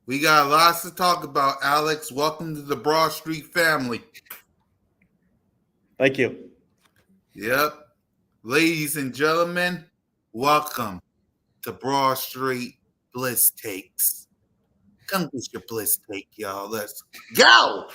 We got lots to talk about, Alex. Welcome to the Broad Street family. Thank you. Yep. Ladies and gentlemen, welcome to Broad Street Blitz Takes. Come get your Blitz Take, y'all. Let's go!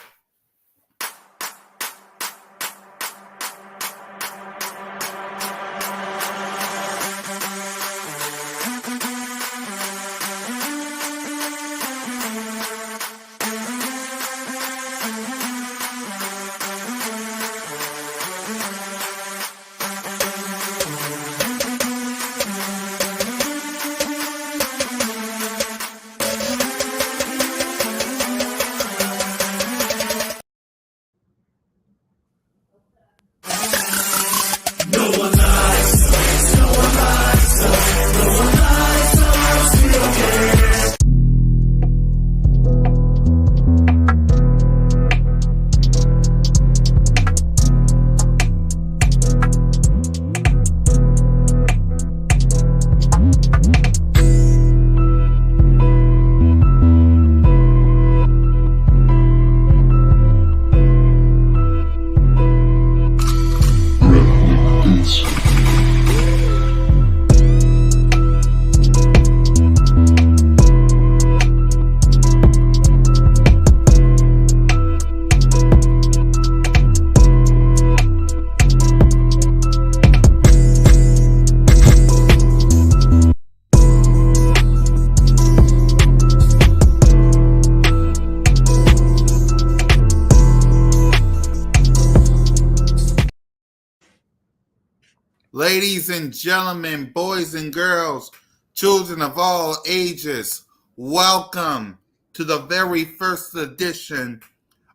Ladies and gentlemen, boys and girls, children of all ages, welcome to the very first edition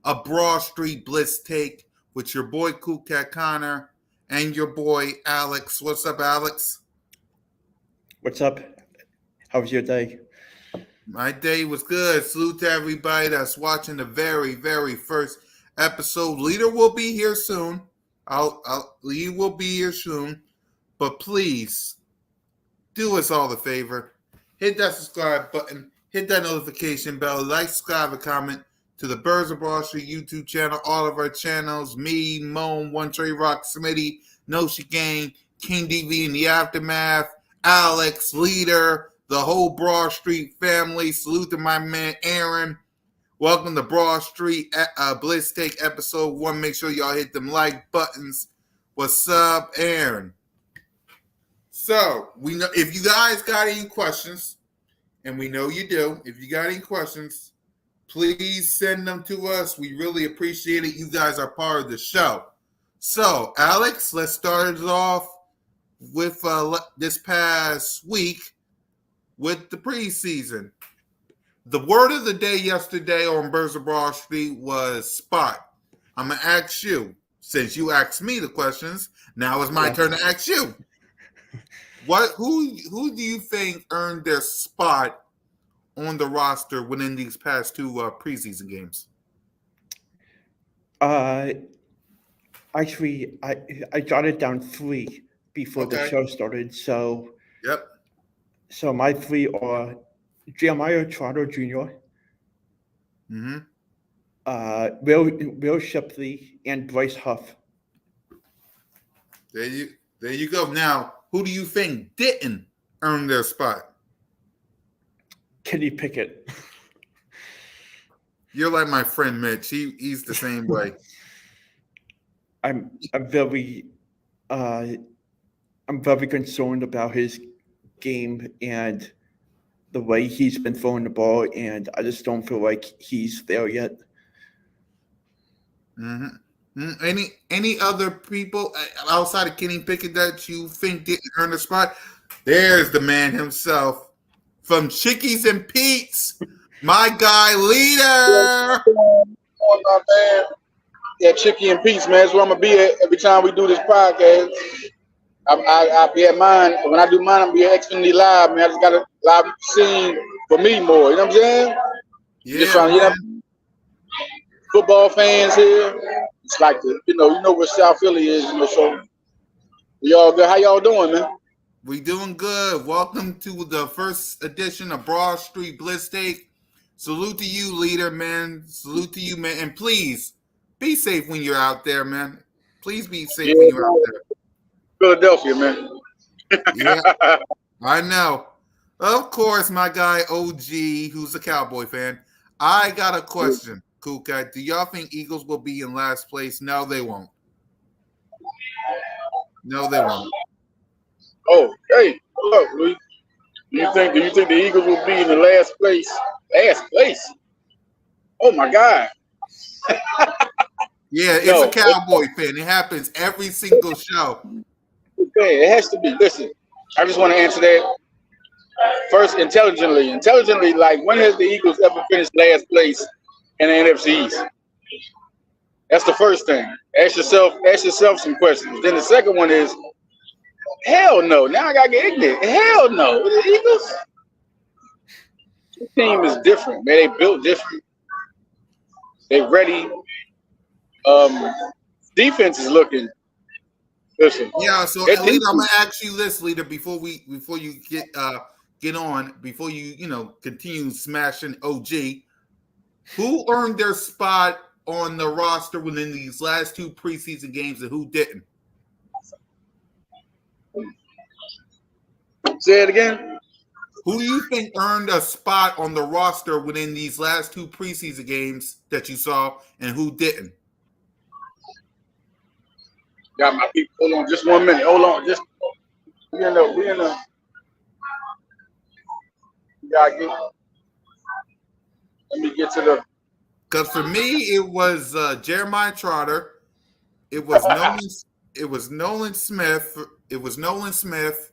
of Broad Street Blitz Take with your boy Cool Cat Connor and your boy Alex. What's up, Alex? What's up? How was your day? My day was good. Salute to everybody that's watching the very, very first episode. Leader will be here soon. Lee will be here soon. But please, do us all the favor. Hit that subscribe button. Hit that notification bell. Like, subscribe, and comment to the Birds of Broad Street YouTube channel. All of our channels. Me, Moan, One Trey Rock, Smitty, Noshi Gang, King DV in the Aftermath, Alex, Leader, the whole Broad Street family. Salute to my man, Aaron. Welcome to Broad Street Blitz Take episode 1. Make sure y'all hit them like buttons. What's up, Aaron? So, we know if you guys got any questions, and we know you do, if you got any questions, please send them to us. We really appreciate it. You guys are part of the show. So, Alex, let's start it off with this past week with the preseason. The word of the day yesterday on Birds of Broad Street was spot. I'm going to ask you, since you asked me the questions, now it's my turn to ask you. Who do you think earned their spot on the roster within these past two preseason games? Actually, I jotted down 3 before the show started. So, yep. So my 3 are Jeremiah Trotter Jr., Will Shipley, and Bryce Huff. There you go. Now, who do you think didn't earn their spot? Kenny Pickett. You're like my friend Mitch. He's the same way. I'm very concerned about his game and the way he's been throwing the ball, and I just don't feel like he's there yet. Any other people outside of Kenny Pickett that you think didn't earn a spot? There's the man himself from Chickies and Pete's, my guy, Leader. My man. Yeah, Chicky and Pete's, man. That's where I'm gonna be at every time we do this podcast. I'll be at mine. When I do mine, I'm gonna be at Xfinity Live, man. I just got a live scene for me more. You know what I'm saying? Yeah. Just trying to, football fans here. It's like the, you know where South Philly is, so y'all good. How y'all doing, man? We doing good. Welcome to the first edition of Broad Street Blitz Take. Salute to you, leader, man. Salute to you, man. And please be safe when you're out there, man. Please be safe Yeah, when you're out there. Philadelphia, man. Yeah, I know. Of course, my guy OG, who's a Cowboy fan. I got a question, Cool Cat. Do y'all think Eagles will be in last place? No, they won't. No, they won't. Oh, hey, look, Louis. Do you think the Eagles will be in the last place? Last place? Oh my God. Yeah, it's a No, Cowboy fan. It happens every single show. it has to be. Listen, I just want to answer that first intelligently. Intelligently, like when has the Eagles ever finished last place in the NFC East? That's the first thing. Ask yourself some questions. Then the second one is, hell no. Now I gotta get ignorant. Hell no. The Eagles, the team is different, man. They built different. They ready. Defense is looking. Listen, Yeah, so that leader, I'm defense, gonna ask you this, leader, before you get on, before you continue smashing OG. Who earned their spot on the roster within these last two preseason games, and who didn't? say it again. Who do you think earned a spot on the roster within these last two preseason games that you saw, and who didn't? Got my people. Hold on, just 1 minute. Hold on, just we in the. We gotta get. Let me get to the. Because for me, it was Jeremiah Trotter. It was Nolan. It was Nolan Smith. It was Nolan Smith.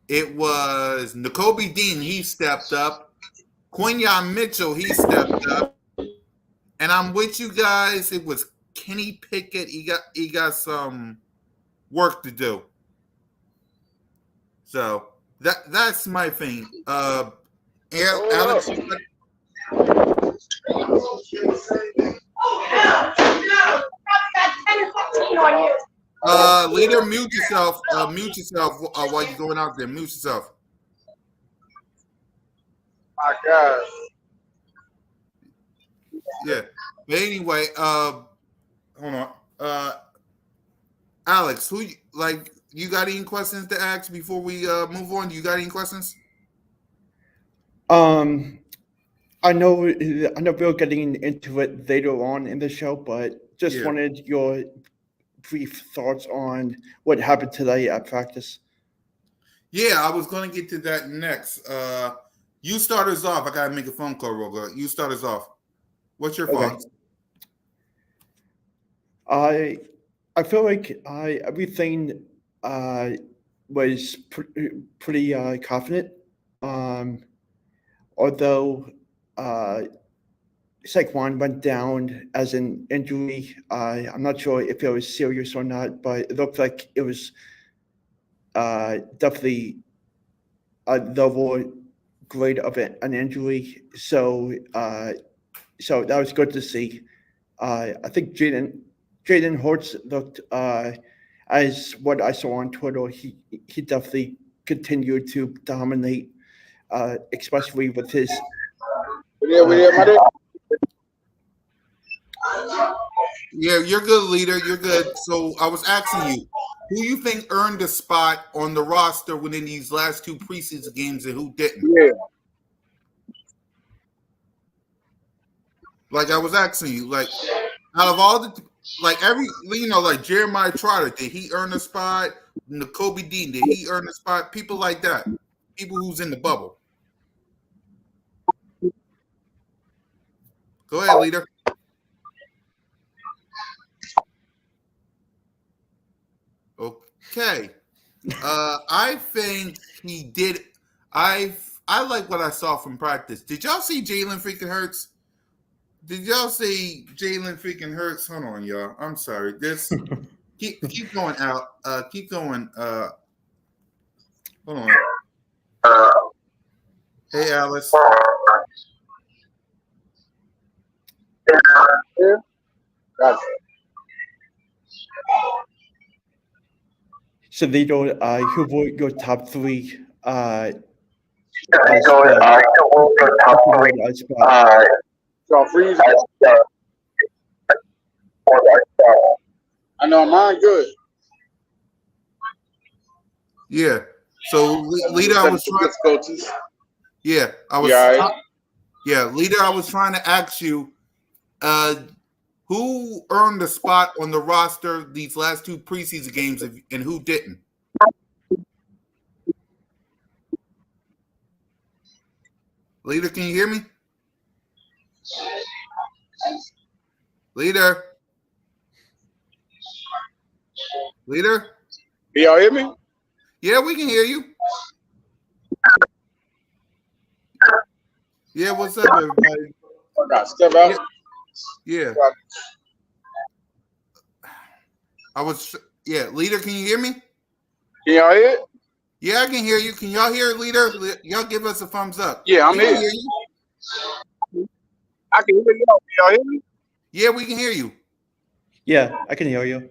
It was N'Kobe Dean. He stepped up. Quinyon Mitchell. He stepped up. And I'm with you guys. It was Kenny Pickett. He got some work to do. So that's my thing. Alex. Leader, mute yourself. Mute yourself while you're going out there. Mute yourself. My God. Yeah. But anyway, hold on. Alex, you got any questions to ask before we move on? Do you got any questions? I know we're getting into it later on in the show, but just wanted your brief thoughts on what happened today at practice. Yeah, I was going to get to that next. You start us off. I got to make a phone call real good. You start us off. What's your thoughts? I feel like everything was pretty confident. Although Saquon went down as an injury, I'm not sure if it was serious or not, but it looked like it was definitely a lower grade of an injury. So that was good to see. I think Jalen Hurts looked, as what I saw on Twitter, he definitely continued to dominate, especially with his. Yeah, you're good, leader. You're good. So I was asking you, who you think earned a spot on the roster within these last two preseason games, and who didn't? Yeah. Like I was asking you, like out of all the, like Jeremiah Trotter, did he earn a spot? N'Kobe Dean, did he earn a spot? People like that, people who's in the bubble. Go ahead, leader. Okay. I think he did. I like what I saw from practice. Did y'all see Jalen freaking Hurts? Did y'all see Jalen freaking Hurts? Hold on, y'all. I'm sorry. This keep going out. Keep going. Hold on. Hey, Alice. Yeah. Gotcha. So, Lito, who were your top three So freeze. I know mine good. Yeah. So, leader, I was trying. Difficulties. Yeah, I was. You all right? Yeah, leader, I was trying to ask you, who earned the spot on the roster these last 2 preseason games, and who didn't? Leader, can you hear me? Leader? Leader? Do y'all hear me? Yeah, we can hear you. Yeah, what's up, everybody? Step out. Yeah. Leader, can you hear me? Can y'all hear it? Yeah, I can hear you. Can y'all hear it, Leader? Y'all give us a thumbs up. Yeah, I'm here. I can hear y'all. Can y'all hear me? Yeah, we can hear you. Yeah, I can hear you.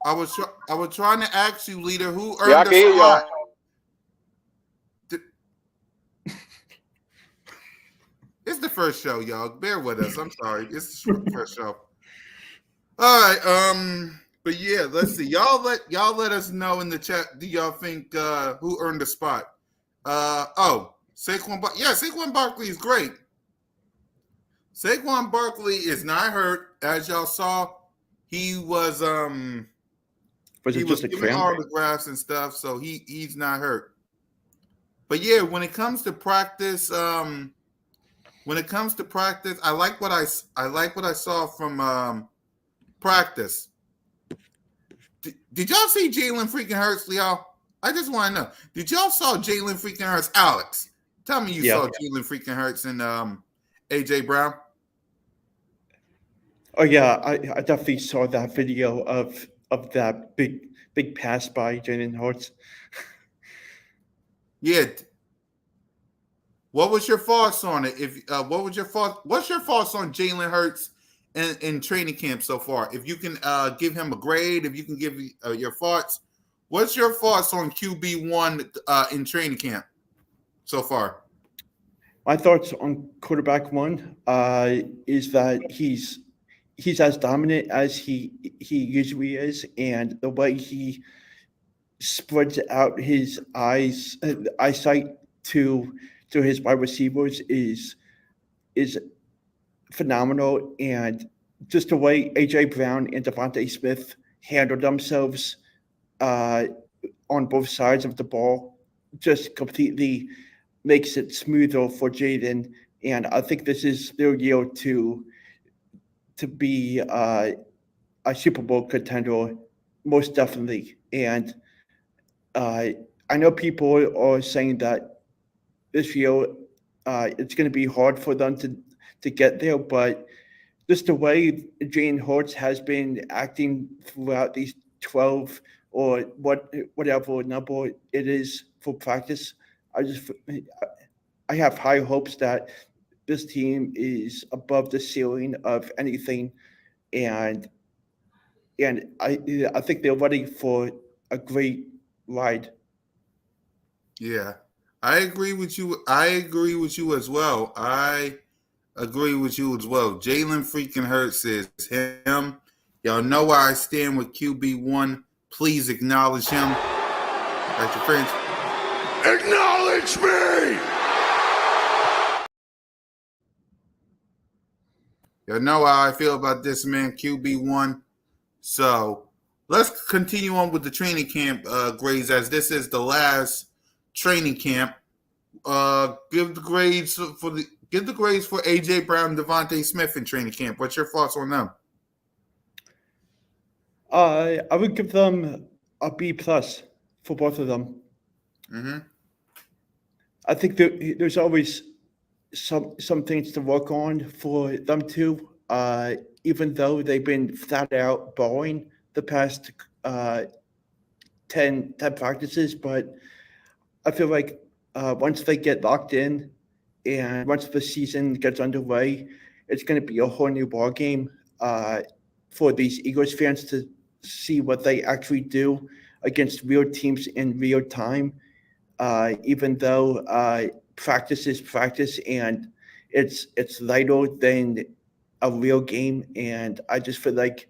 I was trying to ask you, Leader, who Yeah, I earned can hear the spot? y'all. It's the first show, y'all. Bear with us. I'm sorry. It's the first show. All right. But yeah, let's see. Y'all let us know in the chat. Do y'all think who earned the spot? Saquon. Yeah, Saquon Barkley is great. Saquon Barkley is not hurt, as y'all saw. He was Was giving autographs and stuff, so he's not hurt. But yeah, when it comes to practice, I like what I saw from practice. Did y'all see Jalen freaking Hurts, y'all? I just want to know. Did y'all saw Jalen freaking Hurts? Alex, tell me you saw Jalen freaking Hurts and AJ Brown. Oh yeah, I definitely saw that video of that big pass by Jalen Hurts. Yeah. What was your thoughts on it? What's your thoughts on Jalen Hurts in training camp so far? If you can give him a grade, if you can give your thoughts, what's your thoughts on QB1 in training camp so far? My thoughts on quarterback 1 is that he's as dominant as he usually is, and the way he spreads out his eyesight to his wide receivers is phenomenal, and just the way AJ Brown and Devontae Smith handle themselves on both sides of the ball just completely makes it smoother for Jaden. And I think this is their year to be a Super Bowl contender, most definitely. And I know people are saying that this year it's going to be hard for them to get there, but just the way Jalen Hurts has been acting throughout these 12 or whatever number it is for practice, I have high hopes that this team is above the ceiling of anything, and I think they're ready for a great ride. Yeah, I agree with you. I agree with you as well. Jalen freaking Hurts is him. Y'all know where I stand with QB1. Please acknowledge him. That's your friends. Acknowledge me! Y'all know how I feel about this man, QB1. So let's continue on with the training camp grades, as this is the last training camp. Give the grades for AJ Brown and Devontae Smith in training camp. What's your thoughts on them? I would give them a B+ for both of them. Mm-hmm. I think there's always some things to work on for them too. Even though they've been flat out balling the past 10 practices, but I feel like once they get locked in and once the season gets underway, it's going to be a whole new ball game for these Eagles fans to see what they actually do against real teams in real time. even though practice is practice and it's lighter than a real game. And I just feel like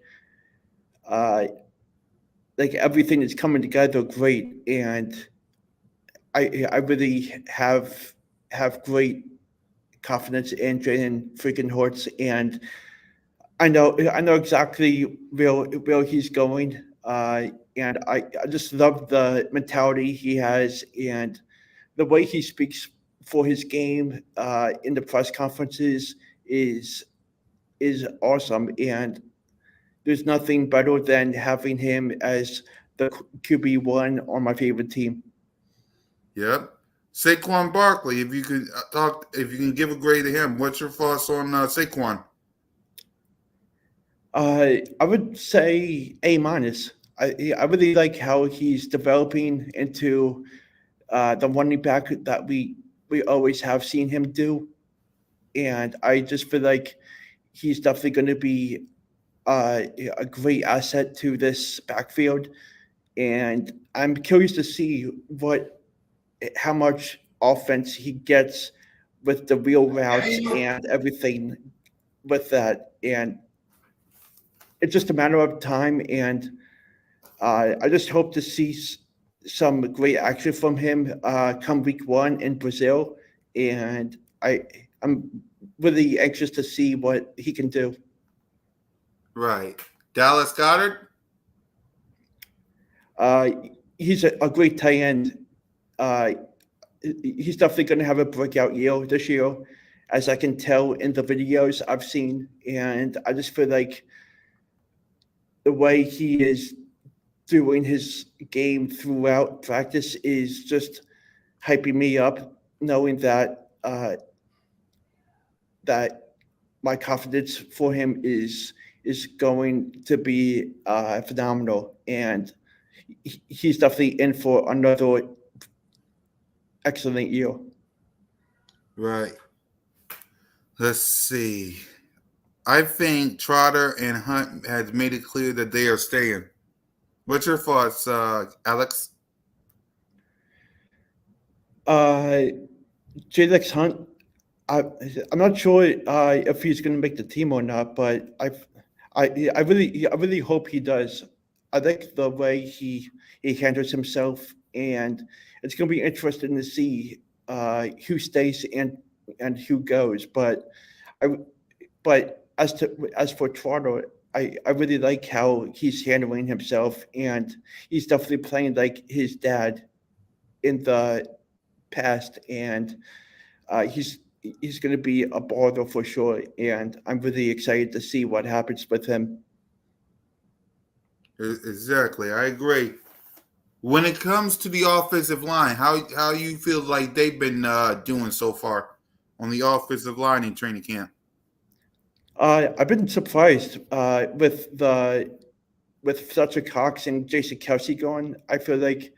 everything is coming together great, and I really have great confidence in Jalen freaking Hurts, and I know exactly where he's going, and I just love the mentality he has and the way he speaks for his game in the press conferences is awesome, and there's nothing better than having him as the QB1 on my favorite team. Yep. Saquon Barkley, if you could if you can give a grade to him, what's your thoughts on Saquon? I would say A minus. I really like how he's developing into the running back that we always have seen him do, and I just feel like he's definitely going to be a great asset to this backfield, and I'm curious to see how much offense he gets with the wheel routes and everything with that, and it's just a matter of time. And I just hope to see some great action from him come week 1 in Brazil, and I'm really anxious to see what he can do. Right. Dallas Goddard? He's a great tight end. He's definitely going to have a breakout year this year, as I can tell in the videos I've seen. And I just feel like the way he is doing his game throughout practice is just hyping me up, knowing that that my confidence for him is going to be phenomenal, and he's definitely in for another excellent year. Right. Let's see. I think Trotter and Hunt has made it clear that they are staying. What's your thoughts, Alex? Jalex Hunt, I'm not sure if he's going to make the team or not, but I really hope he does. I like the way he handles himself, and it's going to be interesting to see who stays and who goes. But as for Trotter, I really like how he's handling himself, and he's definitely playing like his dad in the past, and he's going to be a baller for sure, and I'm really excited to see what happens with him. Exactly. I agree. When it comes to the offensive line, how you feel like they've been doing so far on the offensive line in training camp? I've been surprised with Fletcher Cox and Jason Kelsey going. I feel like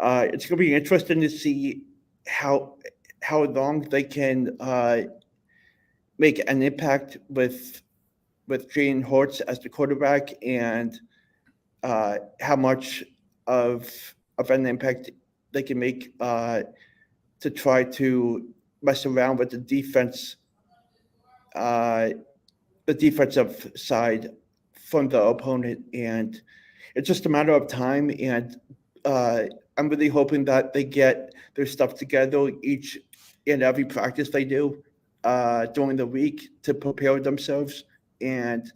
it's going to be interesting to see how long they can make an impact with Jalen Hurts as the quarterback, and how much of an impact they can make to try to mess around with the defensive side from the opponent. And it's just a matter of time, and I'm really hoping that they get their stuff together each and every practice they do during the week to prepare themselves. And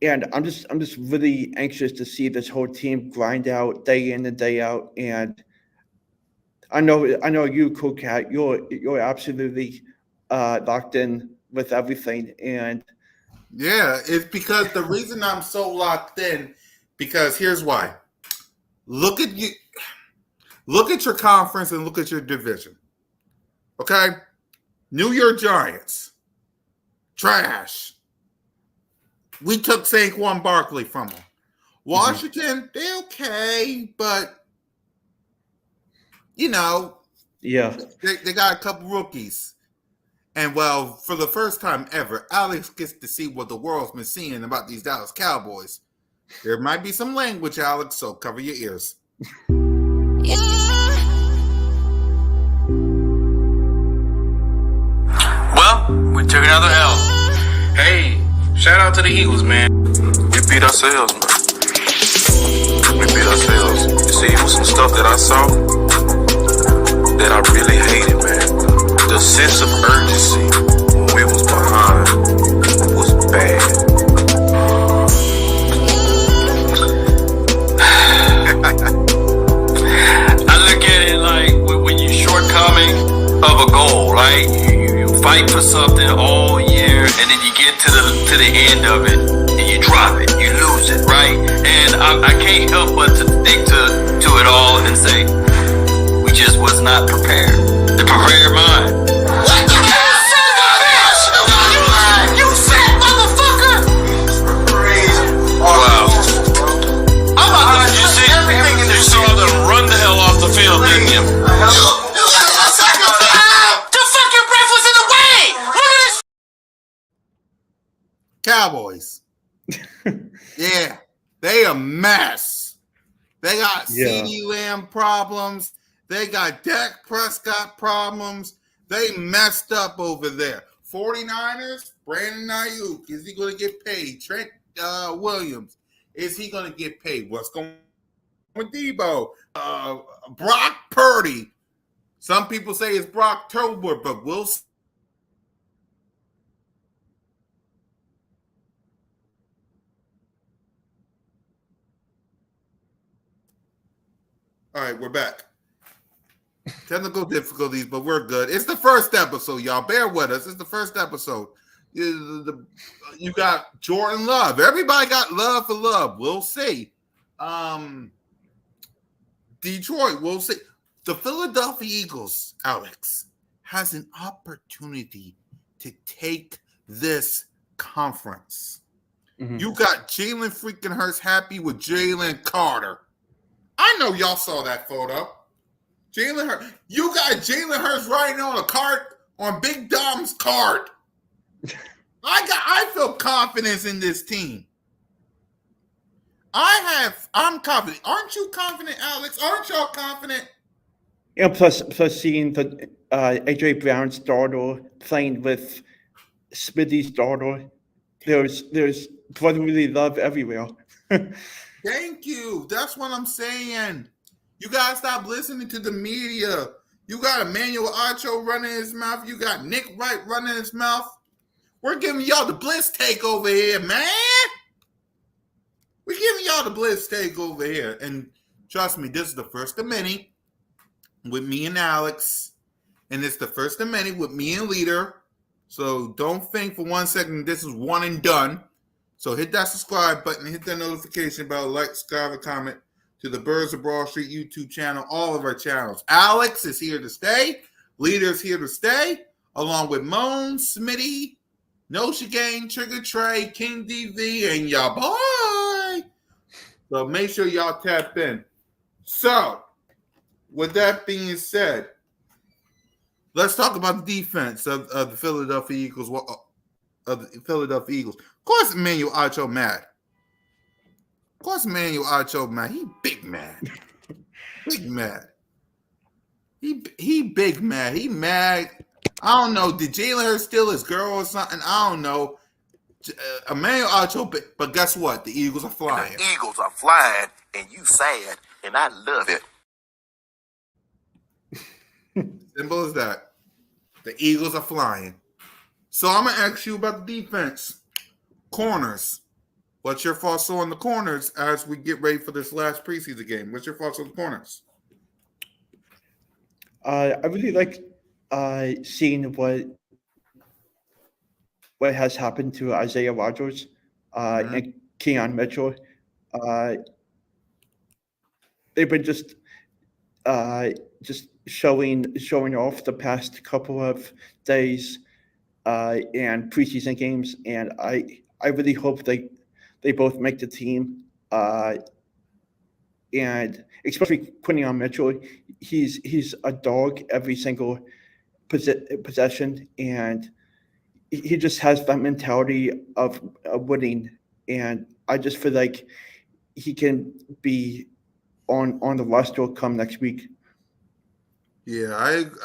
I'm just really anxious to see this whole team grind out day in and day out. And I know you, Cool Cat, you're absolutely locked in with everything. And Yeah, it's because the reason I'm so locked in, because here's why. Look at your conference and look at your division. Okay? New York Giants. Trash. We took Saquon Barkley from them. Washington, they're okay, but yeah, they got a couple rookies. And well, for the first time ever, Alex gets to see what the world's been seeing about these Dallas Cowboys. There might be some language, Alex, so cover your ears. Yeah. We took another L. Hey, shout out to the Eagles, man. We beat ourselves, man. We beat ourselves. You see, it was some stuff that I saw that I really hated, man. The sense of urgency when we was behind was bad. I look at it like when you're shortcoming of a goal, right? You fight for something all year, and then you get to the end of it, and you drop it, you lose it, right? And I can't help but to think to it all and say, we just was not prepared. The prepared mind. What the hell, son of a bitch? You fat motherfucker! Wow. You saw them run the hell off the field, didn't you? The fucking breath was in the way! Look at this! Cowboys. Yeah, they a mess. They got CeeDee Lamb problems. They got Dak Prescott problems. They messed up over there. 49ers, Brandon Ayuk, is he going to get paid? Trent Williams, is he going to get paid? What's going on with Debo? Brock Purdy. Some people say it's Brock Tober, but we'll see. All right, we're back. Technical difficulties, but we're good. It's the first episode, y'all. Bear with us. It's the first episode. You got Jordan Love. Everybody got love for Love. We'll see. Detroit, we'll see. The Philadelphia Eagles, Alex, has an opportunity to take this conference. Mm-hmm. You got Jalen freaking Hurts happy with Jalen Carter. I know y'all saw that photo. Jalen Hurts. You got Jalen Hurts riding on a cart on Big Dom's cart. I feel confidence in this team. I'm confident. Aren't you confident, Alex? Aren't y'all confident? Yeah, plus seeing the AJ Brown's daughter playing with Smitty's daughter, there's brotherly love everywhere. Thank you. That's what I'm saying. You gotta stop listening to the media. You got Emmanuel Acho running his mouth. You got Nick Wright running his mouth. We're giving y'all the Blitz take over here, man. We're giving y'all the Blitz take over here. And trust me, this is the first of many with me and Alex. And it's the first of many with me and Leader. So don't think for 1 second this is one and done. So hit that subscribe button, hit that notification bell, like, subscribe, and comment to the Birds of Broad Street YouTube channel, all of our channels. Alex is here to stay. Leader's here to stay, along with Moan, Smitty, Nosha Gang, Trigger Trey, King DV, and y'all boy. So make sure y'all tap in. So, with that being said, let's talk about the defense of the Philadelphia Eagles. Of the Philadelphia Eagles. Of course, Emmanuel Acho mad. Of course, Emmanuel Acho mad. He big mad. Big mad. He big mad. He mad. I don't know. Did Jalen Hurts steal his girl or something? I don't know. Emmanuel Acho, but guess what? The Eagles are flying. The Eagles are flying, and you sad, and I love it. Simple as that. The Eagles are flying. So I'm going to ask you about the defense. Corners. What's your thoughts on the corners as we get ready for this last preseason game? What's your thoughts on the corners? I really like seeing what has happened to Isaiah Rodgers and Keon Mitchell. They've been just showing off the past couple of days and preseason games, and I really hope they both make the team. And especially Quinyon Mitchell, he's a dog every single possession, and he just has that mentality of winning. And I just feel like he can be on the roster come next week. Yeah,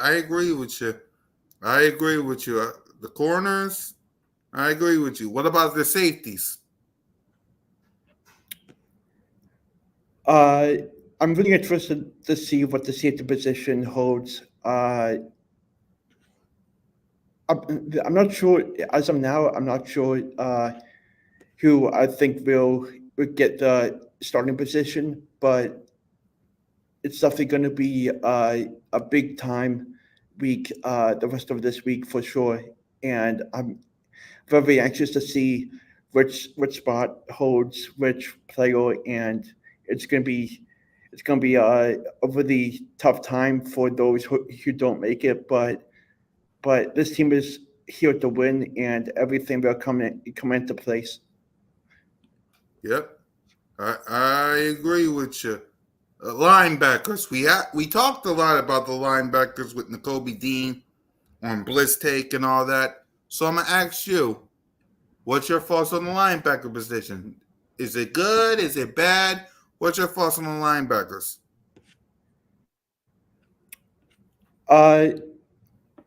I agree with you. I agree with you. The corners, I agree with you. What about the safeties? I'm really interested to see what the safety position holds. I'm not sure as of now. I'm not sure who I think will get the starting position, but it's definitely going to be a big time week the rest of this week for sure. And I'm very anxious to see which spot holds which player, and it's going to be a really tough time for those who don't make it. But this team is here to win, and everything will come into place. Yep, I agree with you. Linebackers, we talked a lot about the linebackers with N'Kobe Dean on Blitz take and all that. So I'm gonna ask you, what's your thoughts on the linebacker position? Is it good? Is it bad? What's your thoughts on the linebackers? Uh,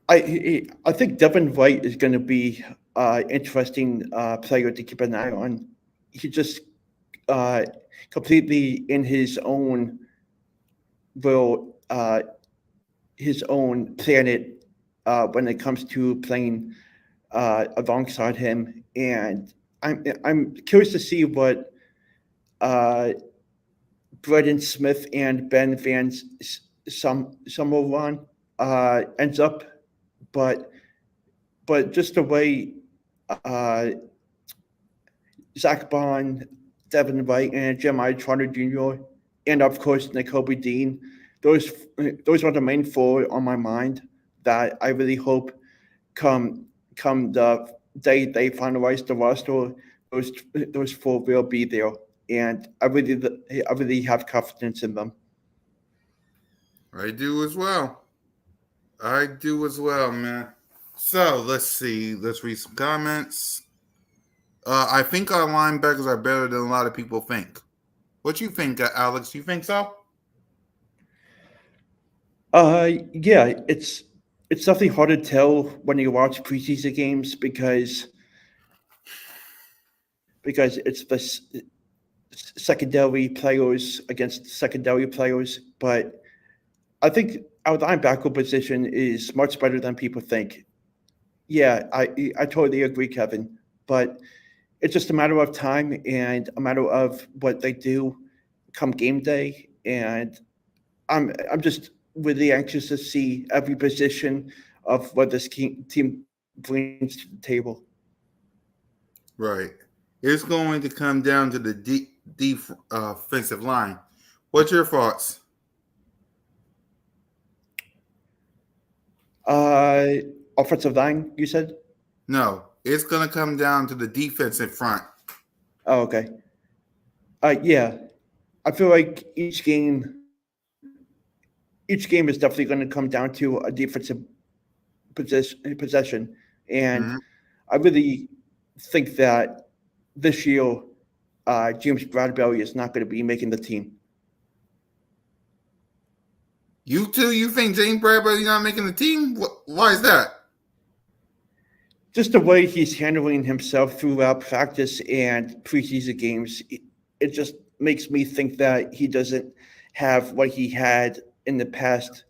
I think Devin White is going to be interesting player to keep an eye on. He just uh, completely in will his own planet when it comes to playing alongside him, and I'm curious to see what Braden Smith and Ben Van Summerlawn ends up, but just the way uh, Zach Bond, Devin White, and Jeremiah Trotter Jr., and of course N'Kobe Dean, those are the main four on my mind that I really hope come the day they finalize the roster, those four will be there, and I really have confidence in them. I do as well. Man. So let's see. Let's read some comments. I think our linebackers are better than a lot of people think. What you think, Alex? You think so? Yeah, it's definitely hard to tell when you watch preseason games because it's the secondary players against secondary players, but I think our linebacker position is much better than people think. Yeah, I totally agree, Kevin. But it's just a matter of time and a matter of what they do come game day. And I'm just really anxious to see every position of what this team brings to the table. Right. It's going to come down to the defensive line. What's your thoughts? Offensive line, you said? No, it's going to come down to the defensive front. Oh, okay. Yeah, I feel like each game is definitely going to come down to a defensive possession, and Mm-hmm. I really think that this year James Bradbury is not going to be making the team. You too? You think James Bradbury's not making the team? Why is that? Just the way he's handling himself throughout practice and preseason games, it just makes me think that he doesn't have what he had in the past.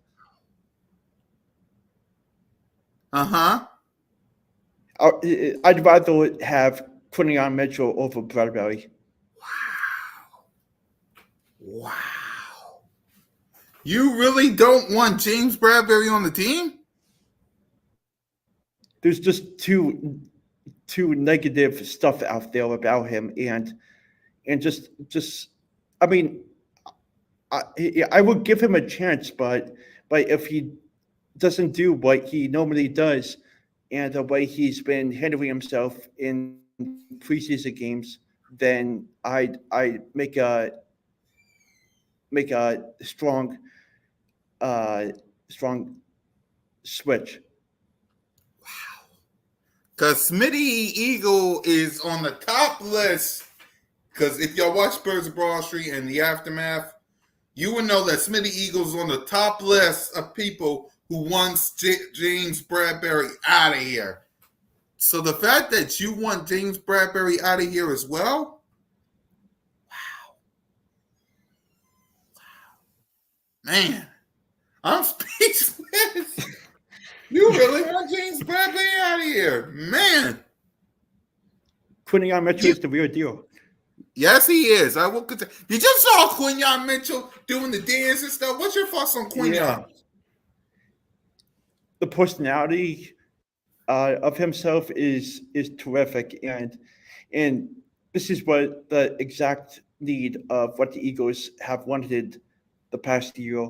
Uh-huh. I'd rather have Quinyon Mitchell over Bradbury. Wow. You really don't want James Bradbury on the team? There's just too negative stuff out there about him, and just I mean, I would give him a chance, but if he doesn't do what he normally does, and the way he's been handling himself in preseason games, then I make a strong strong switch. Because Smitty Eagle is on the top list. Because if y'all watch Birds of Broad Street and the Aftermath, you would know that Smitty Eagle's on the top list of people who wants James Bradbury out of here. So the fact that you want James Bradbury out of here as well, man, I'm speechless. You really want James Bradbury out of here, man. Quinyon Mitchell is the real deal. Yes, he is. I will continue. Did you saw Quinyon Mitchell doing the dance and stuff? What's your thoughts on Quinyon? Yeah. The personality of himself is terrific, and this is what the exact need of what the Eagles have wanted the past year.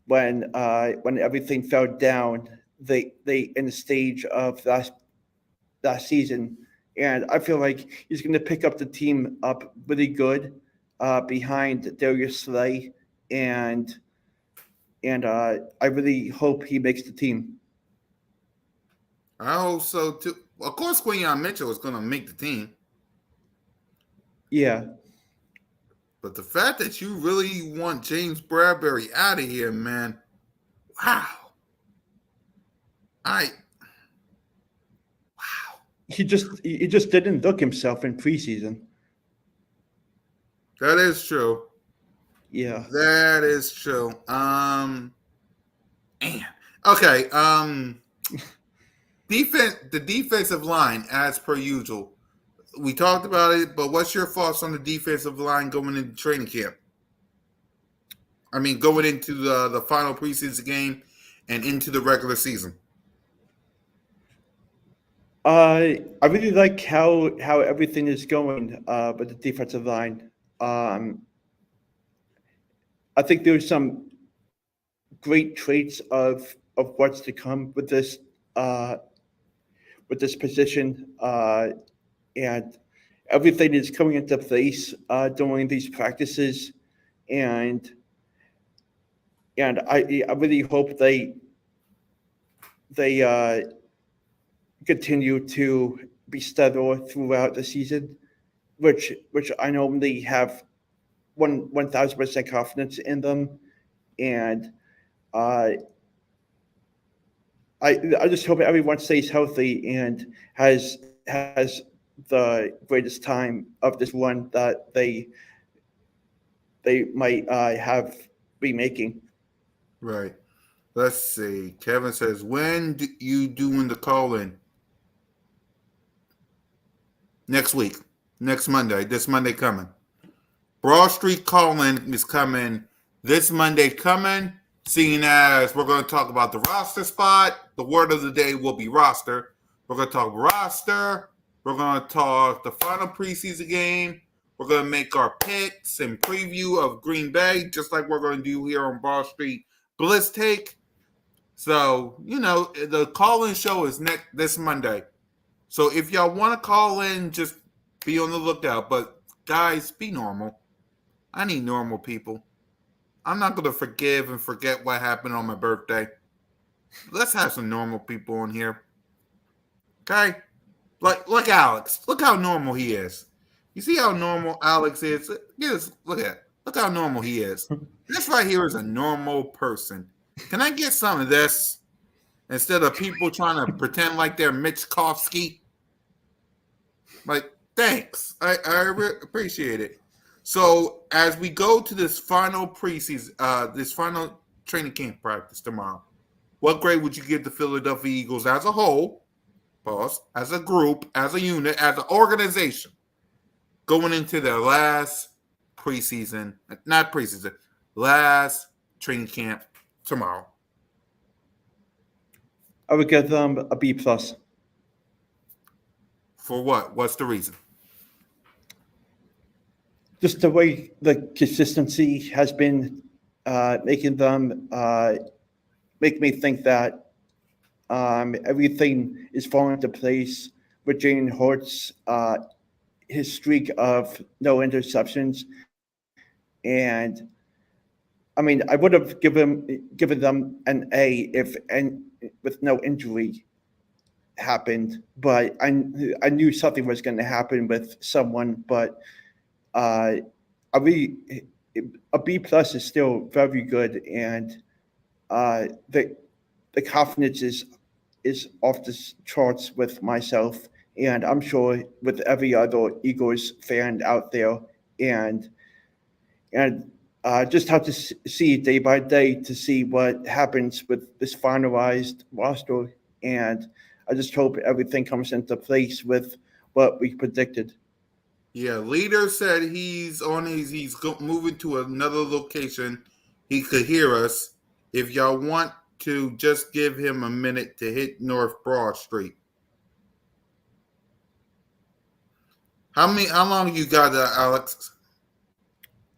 When everything fell down, they in the stage of that season, and I feel like he's going to pick up the team up really good behind Darius Slay, and I really hope he makes the team. I hope so too. Of course, Quinyon Mitchell is going to make the team. Yeah. But the fact that you really want James Bradbury out of here, man, wow. Wow. He just didn't look himself in preseason. That is true. Yeah. That is true. Man. Okay. The defensive line, as per usual. We talked about it, but what's your thoughts on the defensive line going into training camp? I mean, going into the final preseason game and into the regular season. I really like how everything is going with the defensive line. I think there's some great traits of what's to come with this position, and everything is coming into place during these practices, and I really hope they continue to be stellar throughout the season, which I normally have 1,000% confidence in them, and I just hope everyone stays healthy and has the greatest time of this run that they might be making. Right. Let's see. Kevin says, when do you doing the call-in? Next week. Next Monday. This Monday coming. Broad Street call-in is coming this Monday coming, seeing as we're going to talk about the roster spot. The word of the day will be roster. We're going to talk roster. We're going to talk the final preseason game. We're going to make our picks and preview of Green Bay, just like we're going to do here on Broad Street Blitz Take. So, the call-in show is this Monday. So if y'all want to call in, just be on the lookout. But, guys, be normal. I need normal people. I'm not going to forgive and forget what happened on my birthday. Let's have some normal people on here. Okay? Like Alex. Look how normal he is. You see how normal Alex is? Look how normal he is. This right here is a normal person. Can I get some of this instead of people trying to pretend like they're Mitch Kofsky? Like, thanks. I appreciate it. So as we go to this final preseason, this final training camp practice tomorrow, what grade would you give the Philadelphia Eagles as a whole, as a group, as a unit, as an organization, going into their last last training camp tomorrow? I would give them a B+. For what? What's the reason? Just the way the consistency has been making them make me think that everything is falling into place with Jalen Hurts, his streak of no interceptions, and I mean I would have given them an A with no injury happened, but I knew something was going to happen with someone, but a B+ is still very good, and the confidence is is off the charts with myself, and I'm sure with every other Eagles fan out there, and just have to see day by day to see what happens with this finalized roster, and I just hope everything comes into place with what we predicted. Yeah, leader said he's moving to another location. He could hear us. If y'all want to, just give him a minute to hit North Broad Street. How long you got, Alex?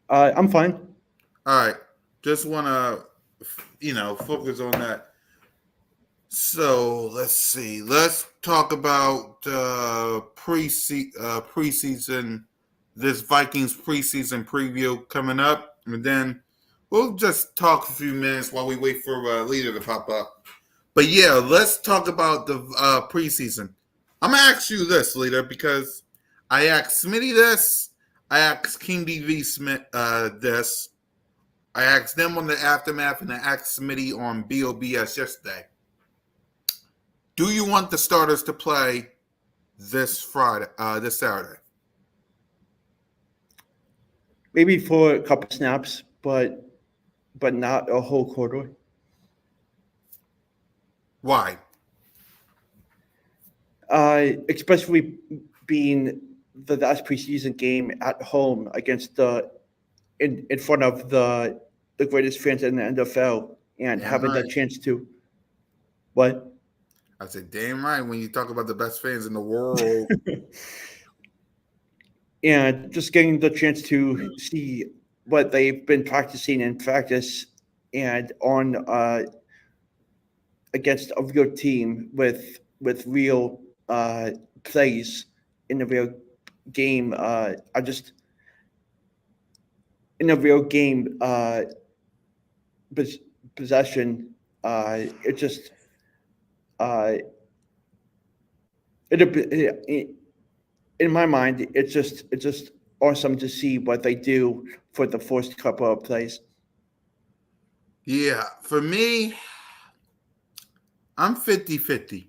I'm fine. All right, just want to focus on that. So let's see. Let's talk about preseason. This Vikings preseason preview coming up, and then we'll just talk a few minutes while we wait for leader to pop up. But yeah, let's talk about the preseason. I'm gonna ask you this, leader, because I asked Smitty this, I asked King DV Smith this, I asked them on the aftermath, and I asked Smitty on BOBS yesterday. Do you want the starters to play this Saturday? Maybe for a couple snaps, but not a whole quarter. Why? Especially being the last preseason game at home against in front of the greatest fans in the NFL, and having right. that chance to what? I said, damn right, when you talk about the best fans in the world. And just getting the chance to see what they've been practicing in practice and on against a real team with real plays in the real game. In a real game possession, it just in my mind, it's just awesome to see what they do for the first couple of plays. Yeah, for me, I'm 50-50.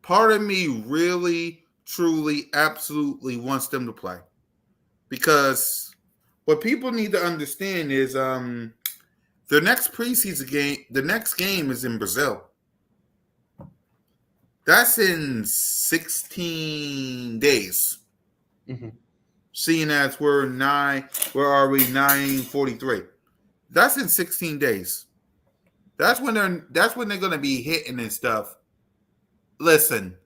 Part of me really, truly, absolutely wants them to play. Because what people need to understand is their next preseason game, the next game is in Brazil. That's in 16 days. Mm-hmm. Seeing as where are we? 9:43. That's in 16 days. That's when they're gonna be hitting and stuff. Listen,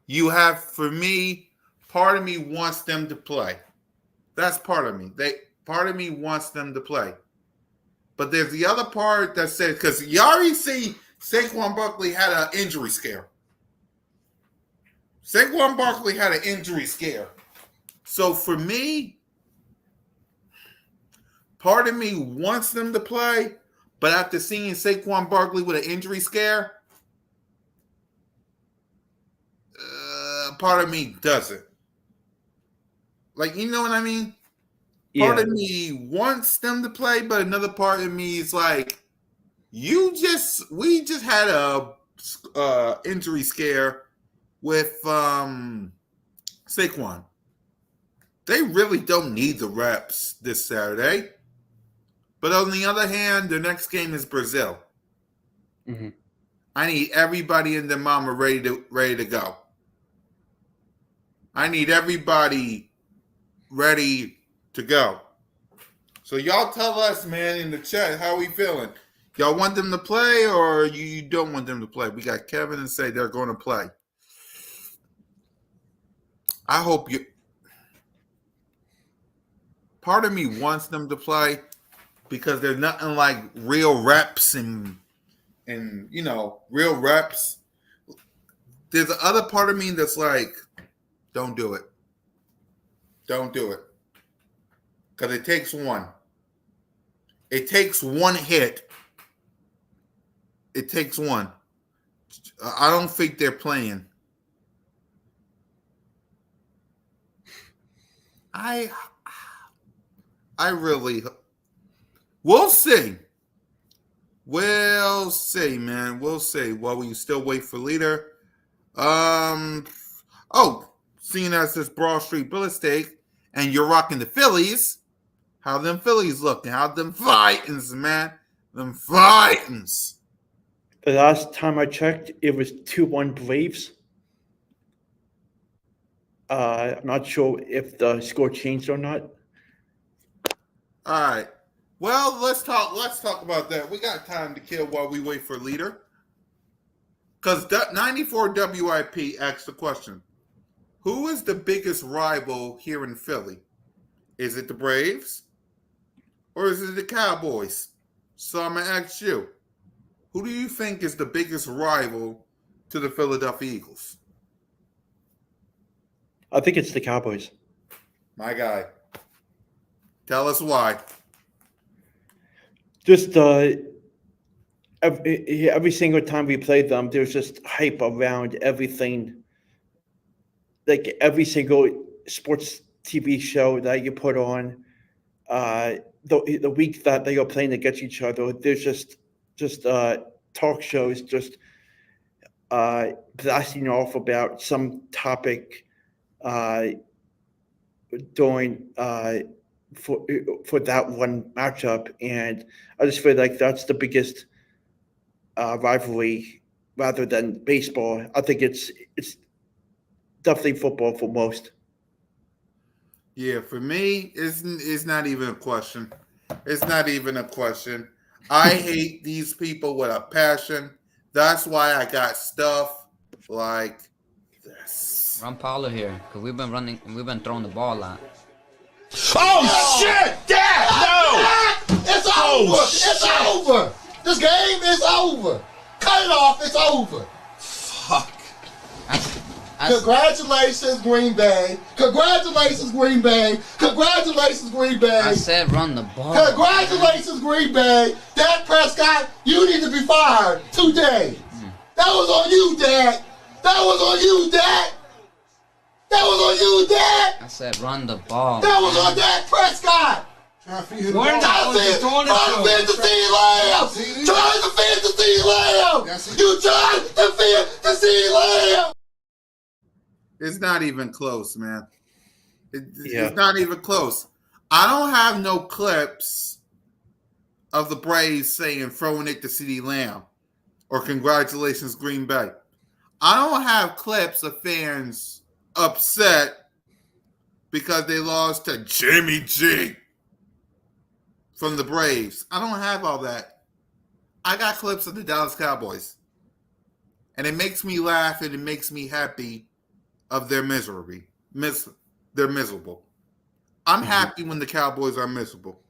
you have, for me, part of me wants them to play. That's part of me. Part of me wants them to play. But there's the other part that says, because you already see Saquon Barkley had an injury scare. Saquon Barkley had an injury scare. So for me, part of me wants them to play, but after seeing Saquon Barkley with an injury scare, part of me doesn't. Like, you know what I mean? Part of me wants them to play, but another part of me is like, we just had a injury scare with Saquon. They really don't need the reps this Saturday. But on the other hand, the next game is Brazil. Mm-hmm. I need everybody in the mama ready to go. I need everybody ready to go. So y'all tell us, man, in the chat, how we feeling? Y'all want them to play or you don't want them to play? We got Kevin and say they're going to play. I hope you. Part of me wants them to play because there's nothing like real reps and real reps. There's the other part of me that's like, don't do it. Don't do it. Because it takes one. It takes one hit. It takes one. I don't think they're playing. I really. We'll see. We'll see, man. We'll see. While we still wait for leader. Seeing as this Broad Street Blitz take, and you're rocking the Phillies, how them Phillies looking? How them Vikings, man? Them Vikings. The last time I checked, it was 2-1 Braves. I'm not sure if the score changed or not. All right. Well, let's talk about that. We got time to kill while we wait for leader. Because 94 WIP asked the question, who is the biggest rival here in Philly? Is it the Braves? Or is it the Cowboys? So I'm going to ask you, who do you think is the biggest rival to the Philadelphia Eagles? I think it's the Cowboys. My guy. Tell us why. Just every single time we played them, there's just hype around everything. Like every single sports TV show that you put on, the week that they are playing against each other, there's just talk shows just blasting off about some topic during for that one matchup, and I just feel like that's the biggest rivalry rather than baseball. I think it's definitely football for most. Yeah, for me, it's not even a question. It's not even a question. I hate these people with a passion. That's why I got stuff like this. Run Paulo here, because we've been throwing the ball a lot. Oh shit! Dad! No! It's over! It's over! This game is over! Cut it off, it's over! Fuck. Congratulations, Green Bay! Congratulations, Green Bay! Congratulations, Green Bay! I said run the ball. Congratulations, Green Bay! Dak Prescott, you need to be fired today! That was on you, Dak! That was on you, Dak! That was on you, Dak! I said run the ball. That was on Dak Prescott! Trying to defend the CeeDee Lamb! Trying to defend the CeeDee Lamb! You trying to defend the CeeDee Lamb! It's not even close, man. It's not even close. I don't have no clips of the Braves saying throwing it to CeeDee Lamb or congratulations, Green Bay. I don't have clips of fans upset because they lost to Jimmy G from the Braves. I don't have all that. I got clips of the Dallas Cowboys. And it makes me laugh and it makes me happy of their misery. They're miserable. I'm happy when the Cowboys are miserable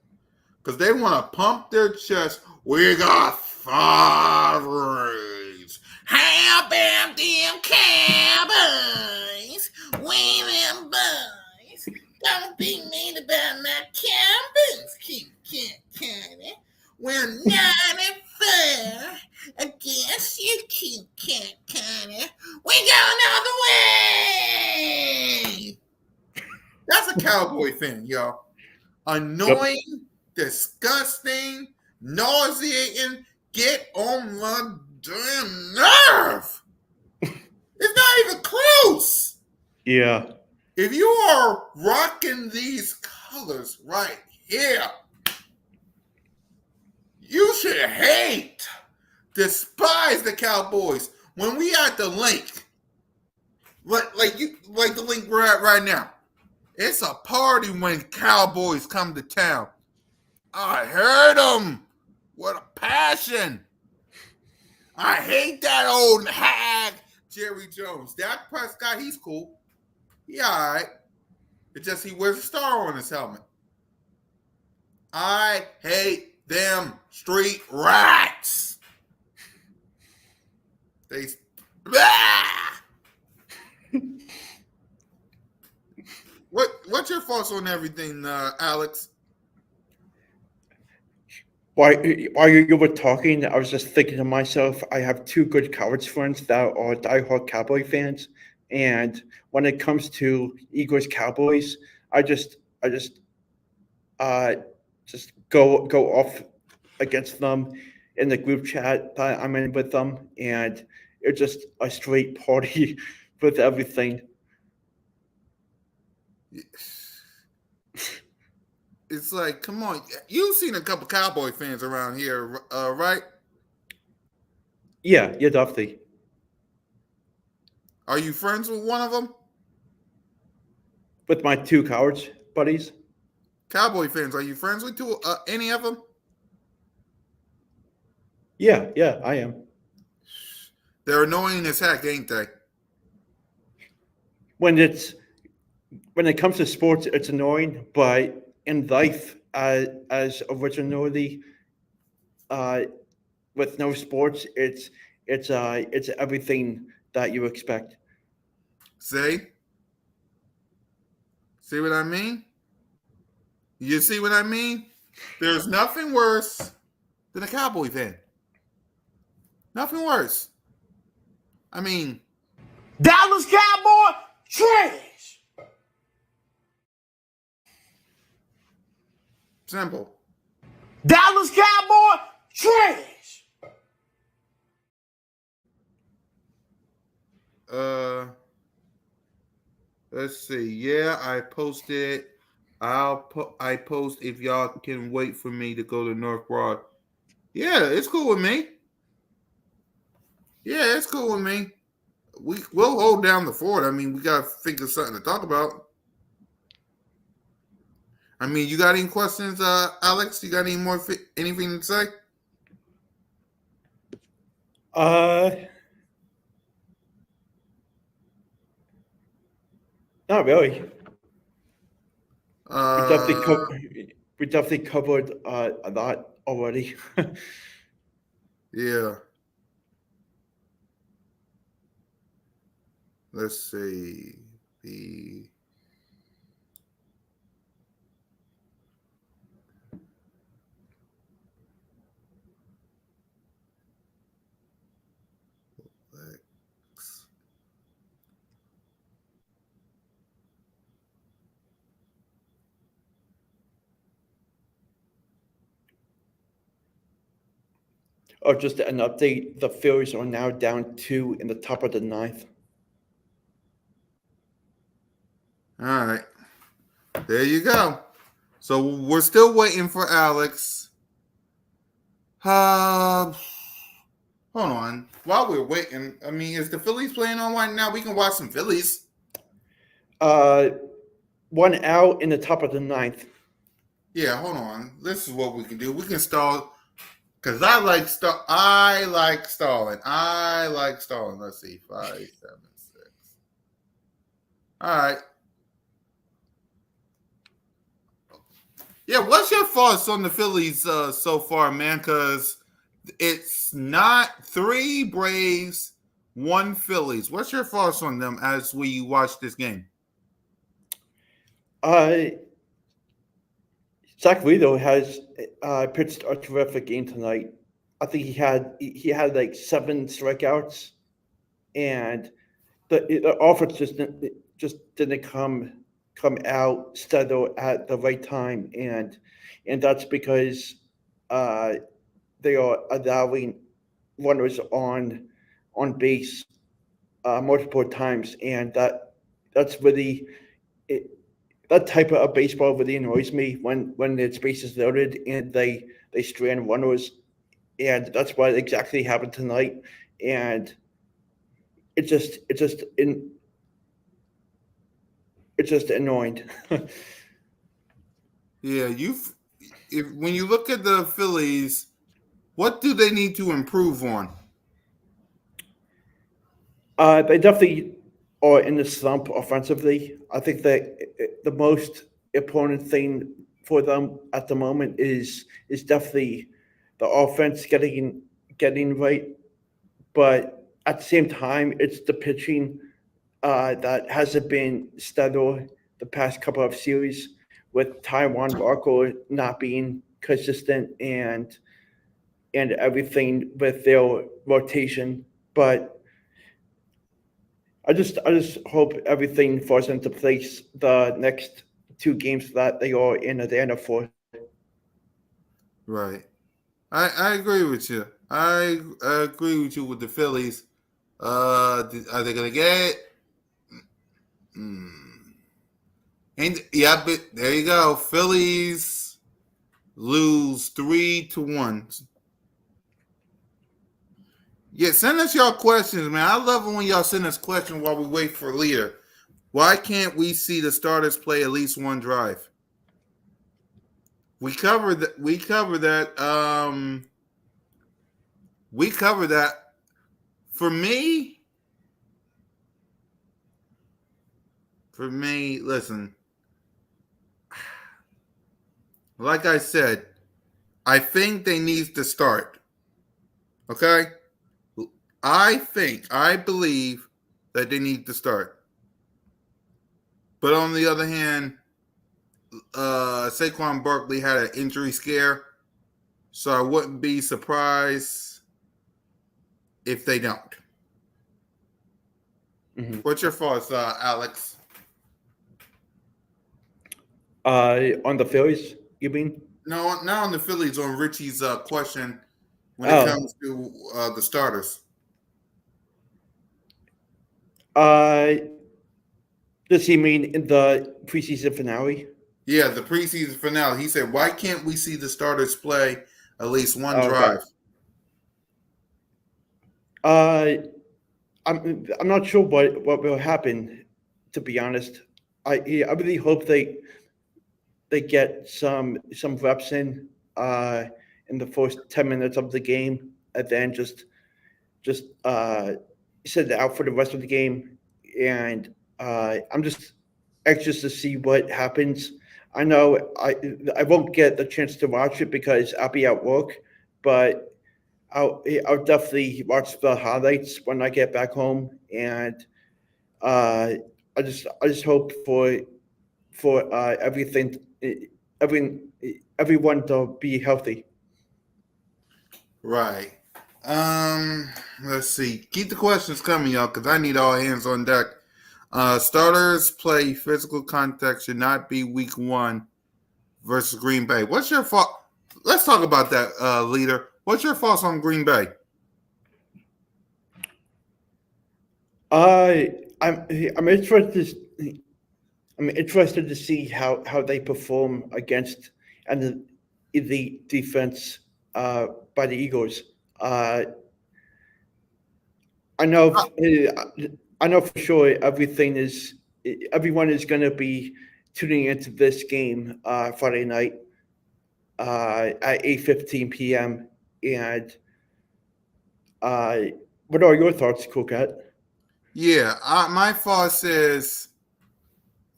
because they want to pump their chest. We got 5 rings. How about them Cowboys? We them boys. Don't be mean about my Cowboys. Keep counting. We're 94 against you. Keep counting. We going all the way. That's a Cowboy fan, y'all. Annoying, disgusting, nauseating. Get on my damn nerve. It's not even close. Yeah. If you are rocking these colors right here, you should hate, despise the Cowboys. When we at the link, like the link we're at right now, it's a party when Cowboys come to town. I heard them with a passion. I hate that old hag Jerry Jones. Dak Prescott, he's cool. He all right. It's just he wears a star on his helmet. I hate them street rats. They What's your thoughts on everything, Alex? While you were talking, I was just thinking to myself, I have 2 good college friends that are diehard Cowboy fans, and when it comes to Eagles Cowboys, I just go off against them, in the group chat that I'm in with them, and it's just a straight party with everything. It's like, come on, you've seen a couple Cowboy fans around here, right? Yeah, definitely. Are you friends with one of them? With my two college buddies. Cowboy fans, are you friends with any of them? Yeah, I am. They're annoying as heck, ain't they? When it comes to sports, it's annoying, but in life, as originality, with no sports, it's everything that you expect. See what I mean? You see what I mean? There's nothing worse than a Cowboy fan. Nothing worse. I mean, Dallas Cowboy trash. simple. Dallas Cowboy trash. Let's see. Yeah, I posted. I post if y'all can wait for me to go to North Broad. Yeah, it's cool with me. Yeah, it's cool with me. We'll hold down the fort. I mean, we gotta think of something to talk about. I mean, you got any questions, Alex? You got anything to say? Not really. Uh, We definitely covered a lot already. yeah. Let's see. The Or just an update: the Phillies are now down 2 in the top of the ninth. All right. There you go. So we're still waiting for Alex. Hold on. While we're waiting, I mean, is the Phillies playing on right now? We can watch some Phillies. 1 out in the top of the ninth. Yeah, hold on. This is what we can do. We can stall because I like stalling. Let's see, 5, 7, 6. All right. Yeah, what's your thoughts on the Phillies so far, man? Because it's not 3 Braves, 1 Phillies. What's your thoughts on them as we watch this game? Zach Guido has pitched a terrific game tonight. I think he had like 7 strikeouts, and the offense just didn't come out steady at the right time, and that's because they are allowing runners on base multiple times, and that's really that type of baseball really annoys me when the base is loaded and they strand runners, and that's what exactly happened tonight, and it's just annoying. Yeah, when you look at the Phillies, what do they need to improve on? They definitely are in the slump offensively. I think that the most important thing for them at the moment is definitely the offense getting right, but at the same time, it's the pitching that hasn't been steady the past couple of series, with Taiwan Barco not being consistent and everything with their rotation. But I just hope everything falls into place the next 2 games that they are in Atlanta for. Right. I agree with you. I agree with you with the Phillies. Are they gonna get it? Mm. And yeah, but there you go. Phillies lose 3-1. Yeah, send us your questions, man. I love it when y'all send us questions while we wait for a leader. Why can't we see the starters play at least one drive? We covered that. We covered that. We covered that. For me, listen. Like I said, I think they need to start. Okay, I believe that they need to start. But on the other hand, Saquon Barkley had an injury scare, so I wouldn't be surprised if they don't. Mhm. What's your thoughts, Alex? On the Phillies, you mean? No, not on the Phillies. On Richie's question when it Oh, comes to the starters. uh, does he mean in the preseason finale? Yeah, the preseason finale. He said, "Why can't we see the starters play at least one Okay. drive?" Uh, I'm not sure what will happen. To be honest, I really hope they get some reps in the first 10 minutes of the game, and then just sit out for the rest of the game. And I'm just anxious to see what happens. I know I won't get the chance to watch it because I'll be at work, but I'll definitely watch the highlights when I get back home. And uh, I just hope for every everyone to be healthy. Right. Let's see. Keep the questions coming, y'all, because I need all hands on deck. Starters play physical contact should not be week 1 versus Green Bay. What's your thought? Let's talk about that, leader. What's your thoughts on Green Bay? I I'm interested. I'm interested to see how they perform against an elite defense by the Eagles. Uh, I know I know for sure everyone is going to be tuning into this game Friday night at 8:15 p.m. And uh, what are your thoughts, Coquette? Yeah, my thoughts is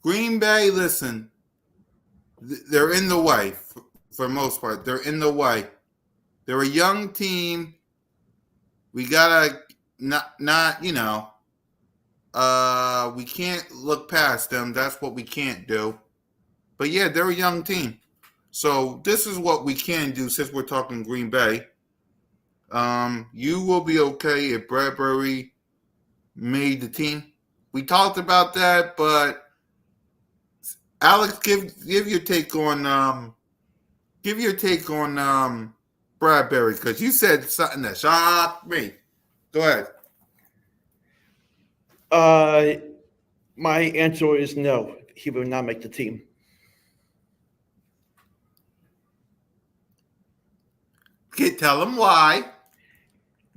Green Bay. Listen, they're in the way for the most part. They're in the way. They're a young team. We gotta not we can't look past them. That's what we can't do. But yeah, they're a young team. So this is what we can do since we're talking Green Bay. You will be okay if Bradbury made the team. We talked about that, but Alex, give your take on Bradbury because you said something that shocked me. Go ahead. Uh, my answer is no. He will not make the team. Okay, tell him why.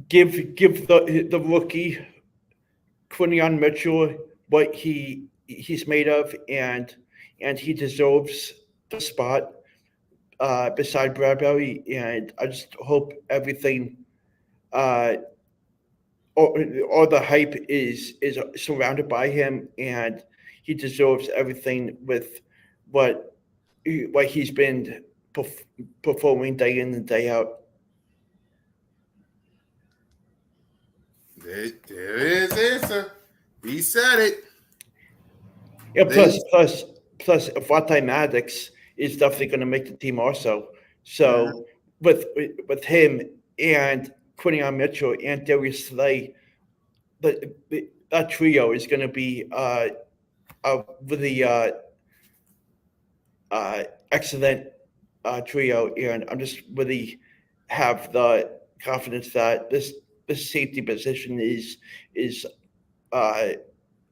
Give the rookie Quinion Mitchell what he's made of, and he deserves the spot beside Bradbury. And I just hope everything, uh, all the hype is surrounded by him, and he deserves everything with what what he's been performing day in and day out. There is answer. He said it. Yeah, They, plus, Vate Maddox is definitely going to make the team also. uh, So with with him and Quinion Mitchell and Darius Slay, that trio is going to be a really excellent trio, and I'm just really have the confidence that this safety position is going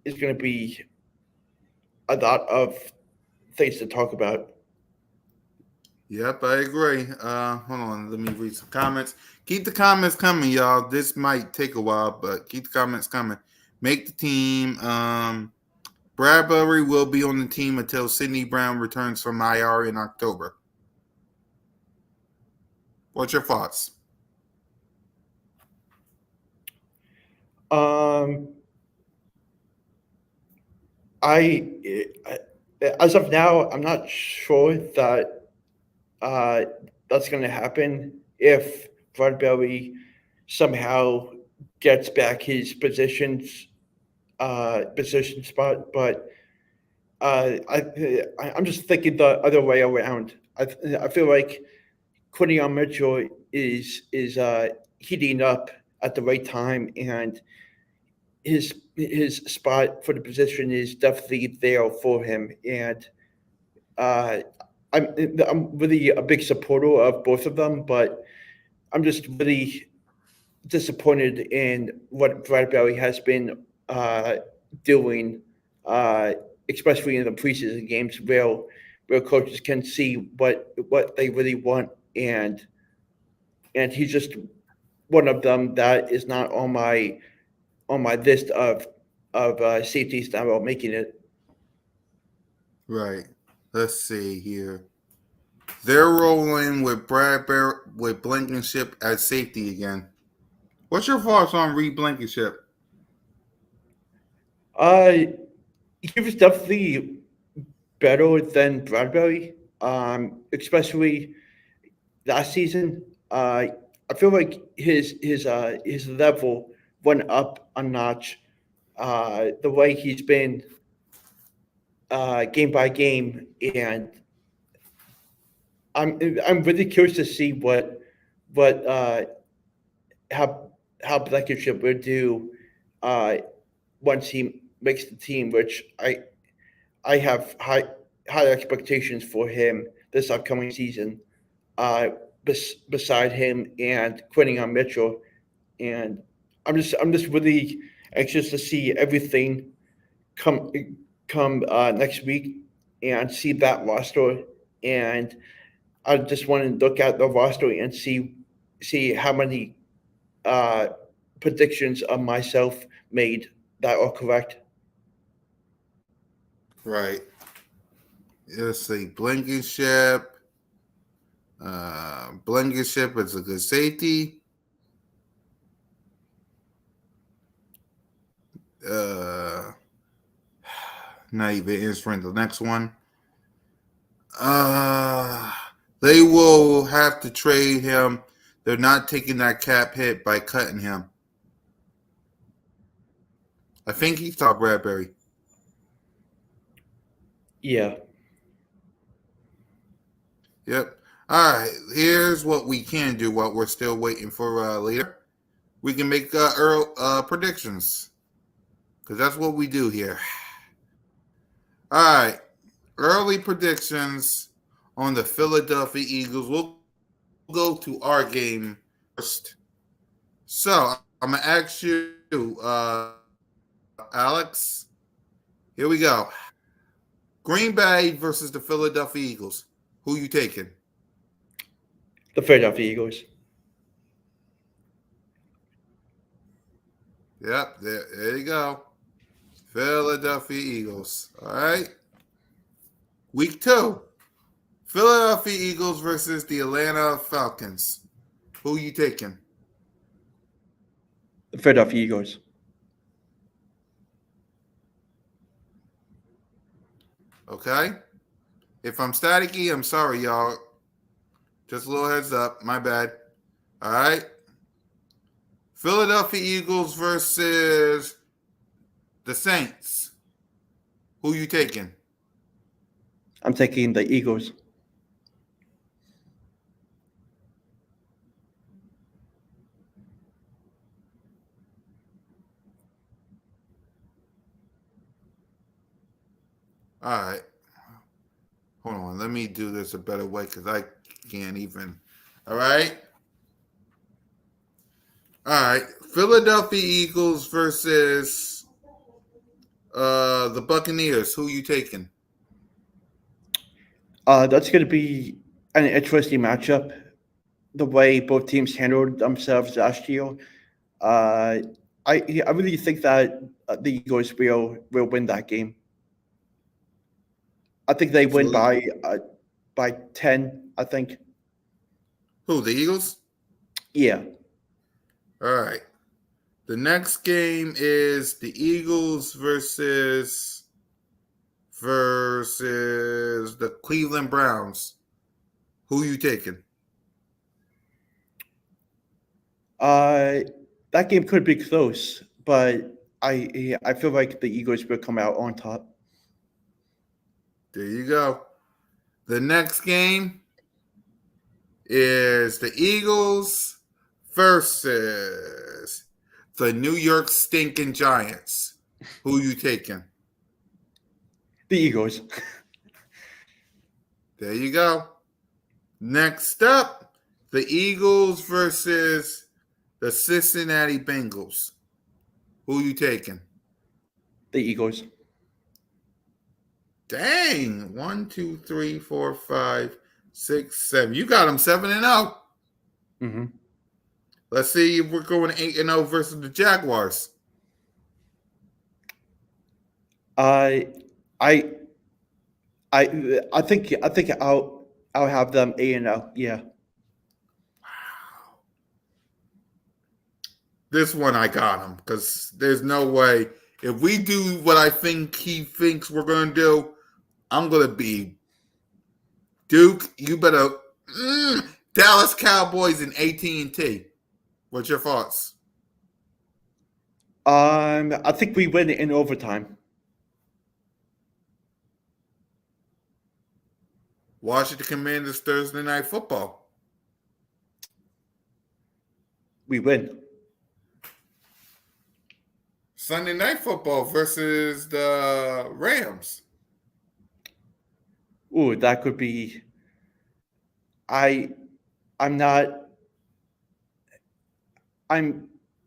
to be a lot of things to talk about. Yep, I agree. Hold on, let me read some comments. Keep the comments coming, y'all. This might take a while, but keep the comments coming. Make the team. Bradbury will be on the team until Sidney Brown returns from IR in October. What's your thoughts? I as of now, I'm not sure that that's going to happen if Bradbury somehow gets back his position spot, but I'm just thinking the other way around. I feel like Quinnion Mitchell is heating up at the right time, and his spot for the position is definitely there for him. And uh, I'm really a big supporter of both of them, but I'm just really disappointed in what Bradbury has been doing, uh, especially in the preseason games where coaches can see what they really want, and he's just one of them that is not on my list of safeties that are making it. Right. Let's see here. They're rolling with Bradbury with Blankenship at safety again. What's your thoughts on Reed Blankenship? Uh, he was definitely better than Bradbury, especially last season. I feel like his level went up a notch. The way he's been game by game, and I'm really curious to see what how Blankenship will do uh, once he makes the team, which I have high expectations for him this upcoming season. Uh, Beside him and Quinnion Mitchell, and I'm just really anxious to see everything come come next week and see that roster. And I just want to look at the roster and see how many uh, predictions of myself made that are correct. Right. Let's see. Blankenship. Blankenship is a good safety. Uh, Not even answering the next one. Uh, they will have to trade him. They're not taking that cap hit by cutting him. I think he's top Bradbury. Yeah. Yep. All right. Here's what we can do while we're still waiting for later. We can make predictions because that's what we do here. All right. Early predictions on the Philadelphia Eagles. We'll go to our game first. So I'm gonna ask you, Alex. Here we go. Green Bay versus the Philadelphia Eagles. Who you taking? The Philadelphia Eagles. Yep, there you go. Philadelphia Eagles. All right. Week 2. Philadelphia Eagles versus the Atlanta Falcons. Who you taking? The Philadelphia Eagles. Okay. If I'm staticky, I'm sorry, y'all. Just a little heads up. My bad. All right. Philadelphia Eagles versus the Saints. Who you taking? I'm taking the Eagles. All right. Hold on. Let me do this a better way because I can't even. All right. All right. Philadelphia Eagles versus the Buccaneers. Who you taking? That's going to be an interesting matchup. The way both teams handled themselves last year. I really think that the Eagles will win that game. I think they win by 10. I think. Who, the Eagles? Yeah. All right. The next game is the Eagles versus the Cleveland Browns. Who you taking? That game could be close, but I feel like the Eagles will come out on top. There you go. The next game is the Eagles versus the New York Stinking Giants. Who you taking? The Eagles. There you go. Next up, the Eagles versus the Cincinnati Bengals. Who you taking? The Eagles. Dang. 1, 2, 3, 4, 5, 6, 7. You got them 7-0. Mm-hmm. Let's see if we're going 8-0 versus the Jaguars. I think I'll have them 8-0. Yeah. This one I got him because there's no way. If we do what I think he thinks we're going to do, I'm going to be Duke. You better Dallas Cowboys and AT&T. What's your thoughts? I think we win in overtime. Washington Commanders Thursday Night Football. We win. Sunday Night Football versus the Rams. Ooh, that could be. I'm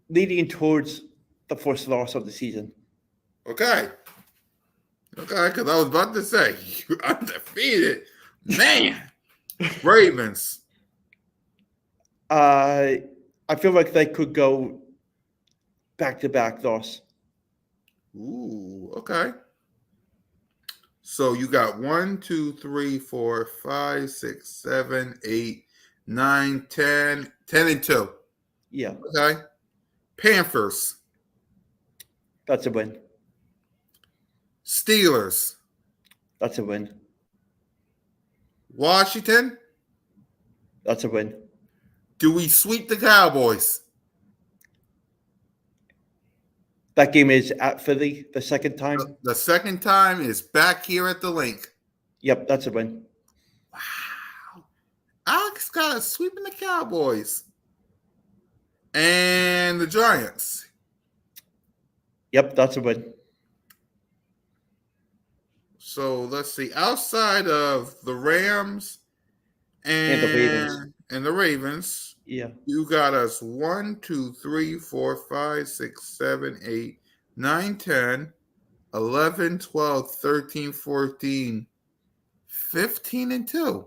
leaning towards the first loss of the season. Okay, because I was about to say, you're undefeated. Man. Ravens. I feel like they could go back-to-back loss. Ooh, okay. So you got 1, 2, 3, 4, 5, 6, 7, 8, 9, 10, 10-2. Yeah, Okay. Panthers. that's a win. Steelers. That's a win. Washington. That's a win. Do we sweep the Cowboys? That game is at Philly the second time. The second time is back here at the link. Yep, that's a win. Wow. Alex got us sweeping the Cowboys. And the Giants. Yep, that's a win. So let's see. Outside of the Rams And the Ravens. and the Ravens, Yeah. you got us 1, 2, 3, 4, 5, 6, 7, 8, 9, 10, 11, 12, 13, 14, 15-2.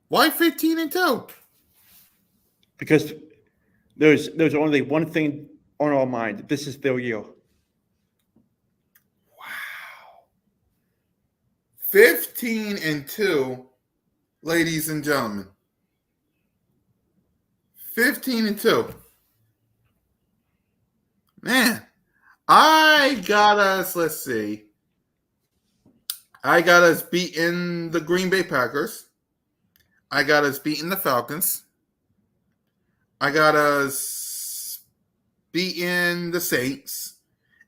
Why 15-2? Because there's only one thing on our mind. This is their year. Wow. 15-2, ladies and gentlemen. 15-2. Man, I got us, let's see. I got us beating the Green Bay Packers. I got us beating the Falcons. I got us beating the Saints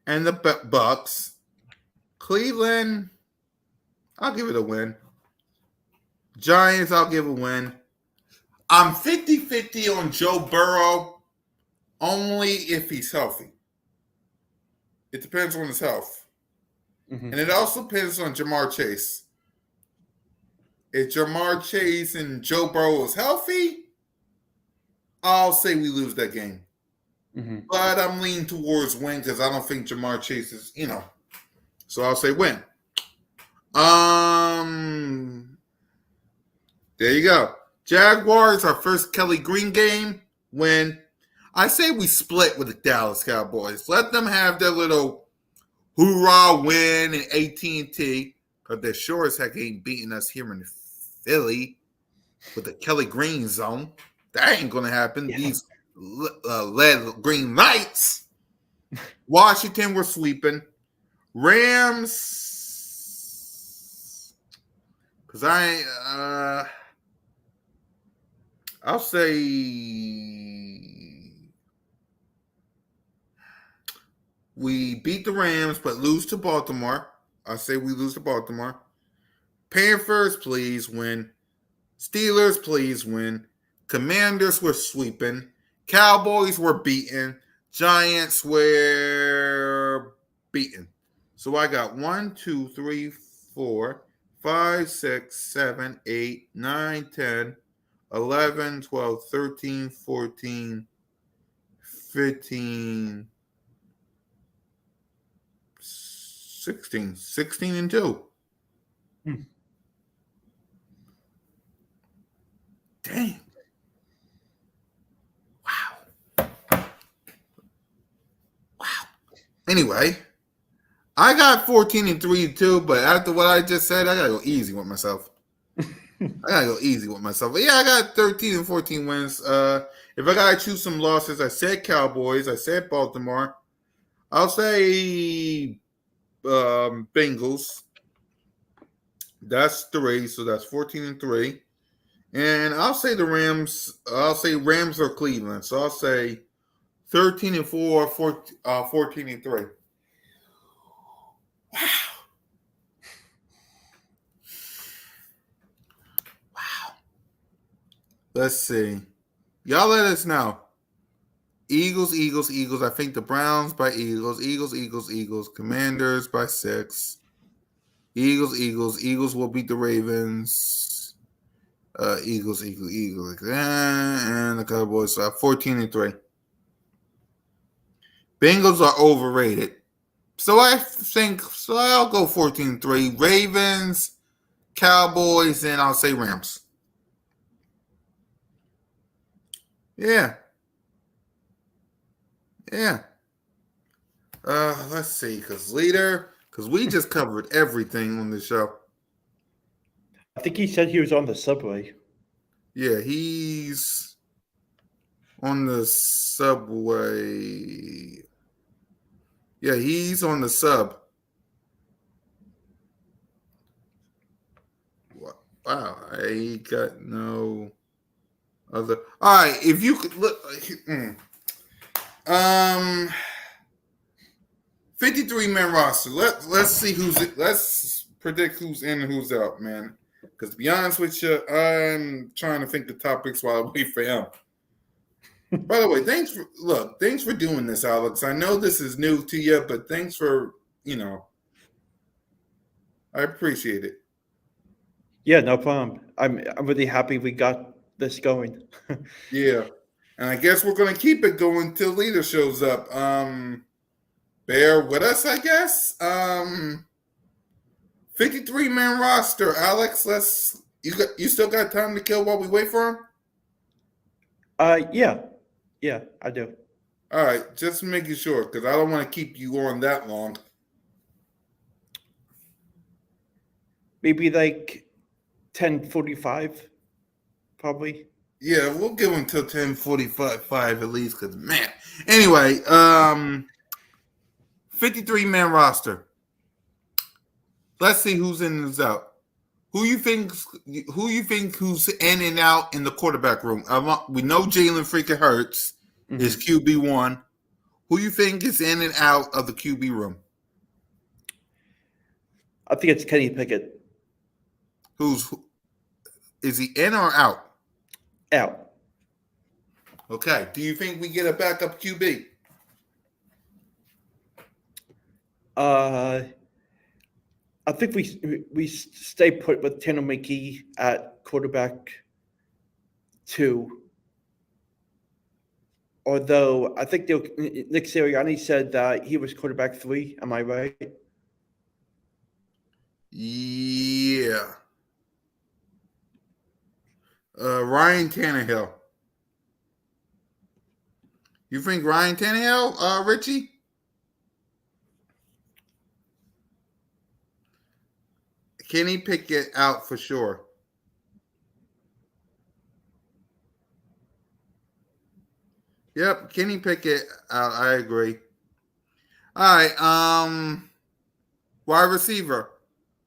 and the Bucks. Cleveland, I'll give it a win. Giants, I'll give a win. I'm 50-50 on Joe Burrow only if he's healthy. It depends on his health. Mm-hmm. And it also depends on Jamar Chase. If Jamar Chase and Joe Burrow is healthy, I'll say we lose that game. Mm-hmm. But I'm leaning towards win because I don't think Jamar Chase is, So I'll say win. There you go. Jaguars, our first Kelly Green game. Win. I say we split with the Dallas Cowboys. Let them have their little hoorah win in AT&T. Because they sure as heck ain't beating us here in Philly with the Kelly Green zone. That ain't going to happen. Yeah. These lead green lights. Washington, we're sweeping. Rams, because I'll say we beat the Rams but lose to Baltimore. I say we lose to Baltimore. Panthers, please win. Steelers, please win. Commanders, we're sweeping. Cowboys, we're beaten. Giants, we're beaten. So I got 1, 2, 3, 4, 5, 6, 7, 8, 9, 10, 11, 12, 13, 14, 15, 16. 16 and 2. Dang. Wow. Anyway, I got 14 and 3 too, but after what I just said, I gotta go easy with myself. But yeah, I got 13 and 14 wins. If I gotta choose some losses, I said Cowboys, I said Baltimore. I'll say Bengals. That's 3, so that's 14 and 3. And I'll say the Rams. I'll say Rams or Cleveland. So I'll say 13 and 4, 14 and 3. Wow. Let's see. Y'all let us know. Eagles. I think the Browns by Eagles. Eagles. Commanders by 6. Eagles will beat the Ravens. Eagles. And the Cowboys are 14 and 3. Bengals are overrated. So I think I'll go 14 and 3. Ravens, Cowboys, and I'll say Rams. Yeah. Let's see, because we just covered everything on the show. I think he said he was on the subway. Yeah, he's on the subway. Yeah, he's on the sub. Wow, I got no other. All right, if you could look. 53-man roster. Let's see let's predict who's in and who's out, man. Because to be honest with you, I'm trying to think the topics while I wait for him. By the way, thanks for doing this, Alex. I know this is new to you, but thanks for I appreciate it. Yeah, no problem. I'm really happy we got this going. Yeah. And I guess we're gonna keep it going till leader shows up. Bear with us, I guess. 53-man roster. Alex, you still got time to kill while we wait for him? Yeah, I do. All right, just making sure because I don't want to keep you on that long. Maybe like 10:45, probably. Yeah, we'll give him till 10:45 at least, because man. Anyway, 53-man roster. Let's see who's in and who's out. Who you think who's in and out in the quarterback room? We know Jalen freaking Hurts is QB1. Who you think is in and out of the QB room? I think it's Kenny Pickett. Is he in or out? Out. Okay. Do you think we get a backup QB? I think we stay put with Tanner McKee at quarterback 2. Although I think Nick Sirianni said that he was quarterback 3. Am I right? Yeah. Ryan Tannehill. You think Ryan Tannehill, Richie? Kenny Pickett out for sure. Yep, Kenny Pickett out. I agree. All right. Wide receiver.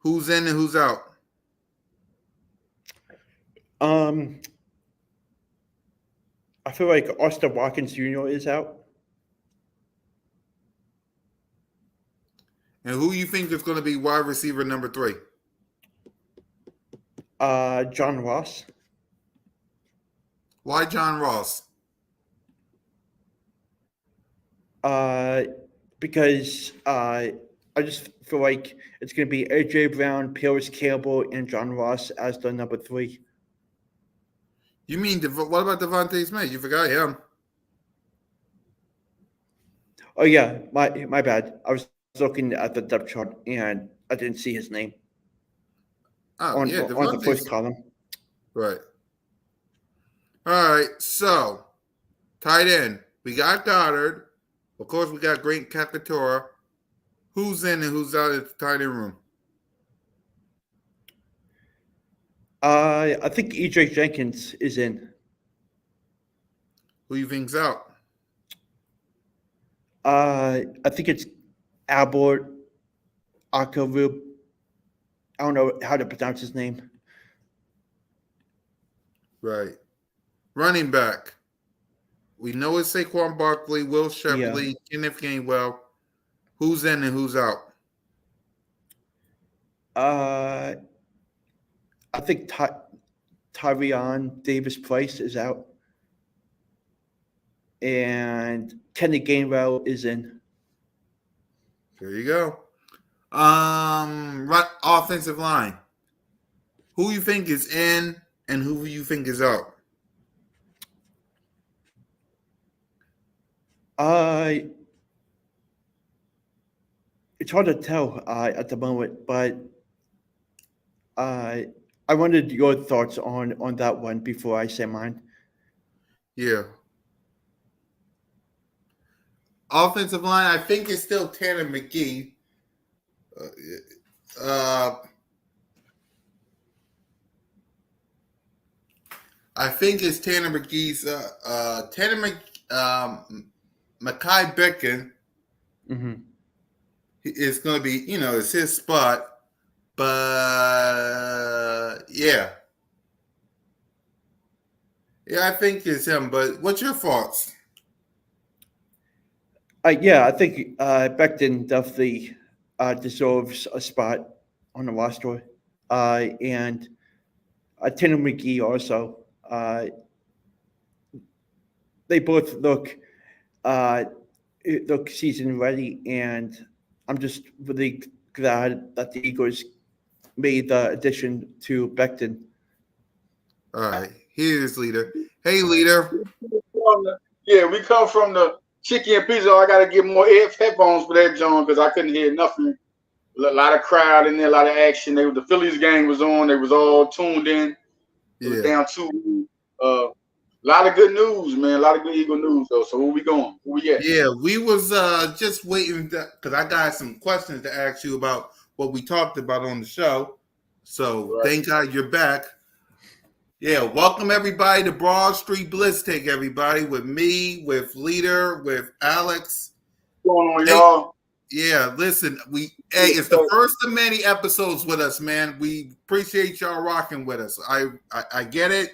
Who's in and who's out? I feel like Austin Watkins Jr. is out. And who you think is going to be wide receiver number 3? John Ross. Why John Ross? Because I just feel like it's going to be A.J. Brown, Paris Campbell, and John Ross as the number 3. You mean, what about Devontae Smith? You forgot him. Oh, yeah, my bad. I was looking at the depth chart, and I didn't see his name on the first column. Right. All right, so tight end. We got Goddard. Of course, we got Grant Cacciatore. Who's in and who's out at the tight end room? I think E.J. Jenkins is in. Who you think's out? I think it's Albert Akaru. I don't know how to pronounce his name. Right. Running back. We know it's Saquon Barkley, Will Shepley, Kenneth Gainwell. Who's in and who's out? I think Tyrion Davis-Price is out. And Kenny Gainwell is in. There you go. Offensive line. Who you think is in and who you think is out? It's hard to tell at the moment, but I wanted your thoughts on that one before I say mine. Yeah. Offensive line, I think it's still Tanner McGee. I think it's Tanner McGee's Mekhi Becton is going to be, it's his spot. But yeah, I think it's him. But what's your thoughts? I think Becton definitely deserves a spot on the roster, and Tanner McGee also. They both look season ready, and I'm just really glad that the Eagles made the addition to Becton. All right, here's Leader. Hey, Leader. Yeah, we come from the chicken and pizza. I got to get more headphones for that, John, because I couldn't hear nothing. A lot of crowd in there, a lot of action. The Phillies game was on. They was all tuned in. It was down 2. A lot of good news, man. A lot of good Eagle news, though. So where we going? Where we at? Yeah, we was just waiting because I got some questions to ask you about what we talked about on the show. So Thank God you're back. Yeah, welcome everybody to Broad Street Blitz Take, everybody, with me, with Leader, with Alex. What's going on, y'all? Yeah, listen, it's the first of many episodes with us, man. We appreciate y'all rocking with us. I get it.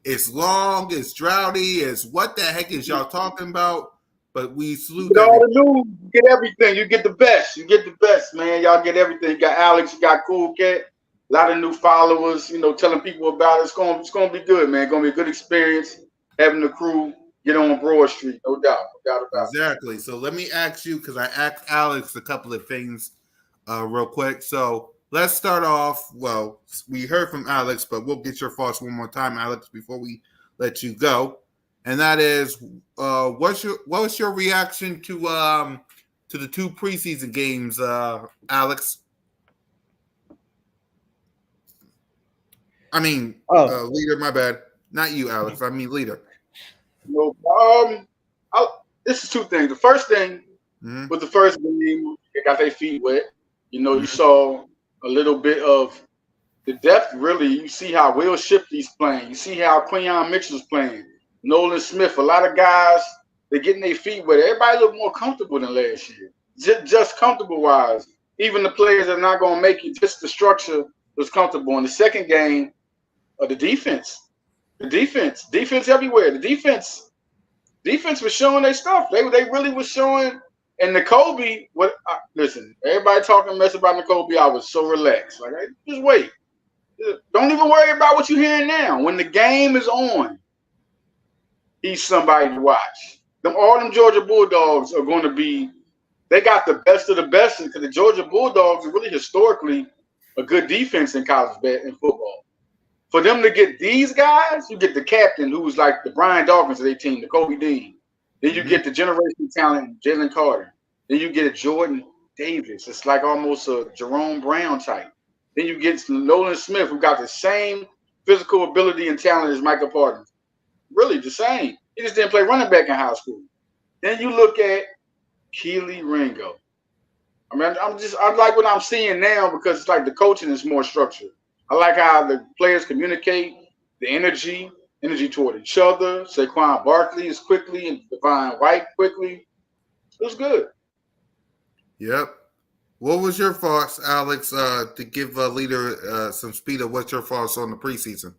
It's long, it's droughty, it's what the heck is y'all talking about? But we salute all the news, you get everything. You get the best. You get the best, man. Y'all get everything. You got Alex, you got Cool Cat, a lot of new followers, telling people about it. It's gonna be good, man. It's gonna be a good experience having the crew get on Broad Street, no doubt. No doubt about it. Exactly. So let me ask you, because I asked Alex a couple of things real quick. So let's start off. Well, we heard from Alex, but we'll get your thoughts one more time, Alex, before we let you go. and that is, what was your reaction to the 2 preseason games, Alex? I mean, Leader. My bad, not you, Alex. I mean, Leader. No, this is 2 things. The first thing was the first game. They got their feet wet. You know, you saw a little bit of the depth. Really, you see how Will Shipley's playing. You see how Quinyon Mitchell's playing. Nolan Smith. A lot of guys, they're getting their feet wet. Everybody looked more comfortable than last year. Just comfortable wise. Even the players that are not going to make it, just the structure was comfortable. In the second game, the defense everywhere. The defense was showing their stuff. They really was showing. And N'Kobe, listen, everybody talking mess about N'Kobe, I was so relaxed. Like, just wait. Don't even worry about what you're hearing now. When the game is on, he's somebody to watch. All them Georgia Bulldogs are going to be. They got the best of the best because the Georgia Bulldogs are really historically a good defense in college football. For them to get these guys, you get the captain who's like the Brian Dawkins of their team, the Kobe Dean. Then you get the generational talent, Jalen Carter. Then you get a Jordan Davis. It's like almost a Jerome Brown type. Then you get Nolan Smith, who got the same physical ability and talent as Michael Parsons. Really the same. He just didn't play running back in high school. Then you look at Keely Ringo. I mean, I like what I'm seeing now because it's like the coaching is more structured. I like how the players communicate, the energy toward each other. Saquon Barkley is quickly and Devin White quickly. It was good. Yep. What was your thoughts, Alex, to give Leader some speed of what's your thoughts on the preseason?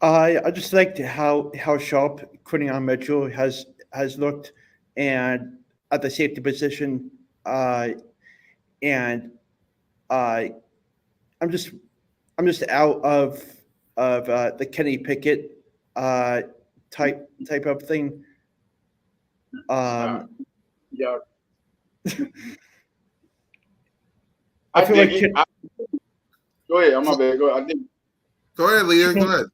I just liked how sharp Quinyon Mitchell has looked, and at the safety position, and I'm just out of the Kenny Pickett type of thing. Yeah. I feel like go ahead. I'm my bad. Go ahead. Go ahead, Leader. Go ahead.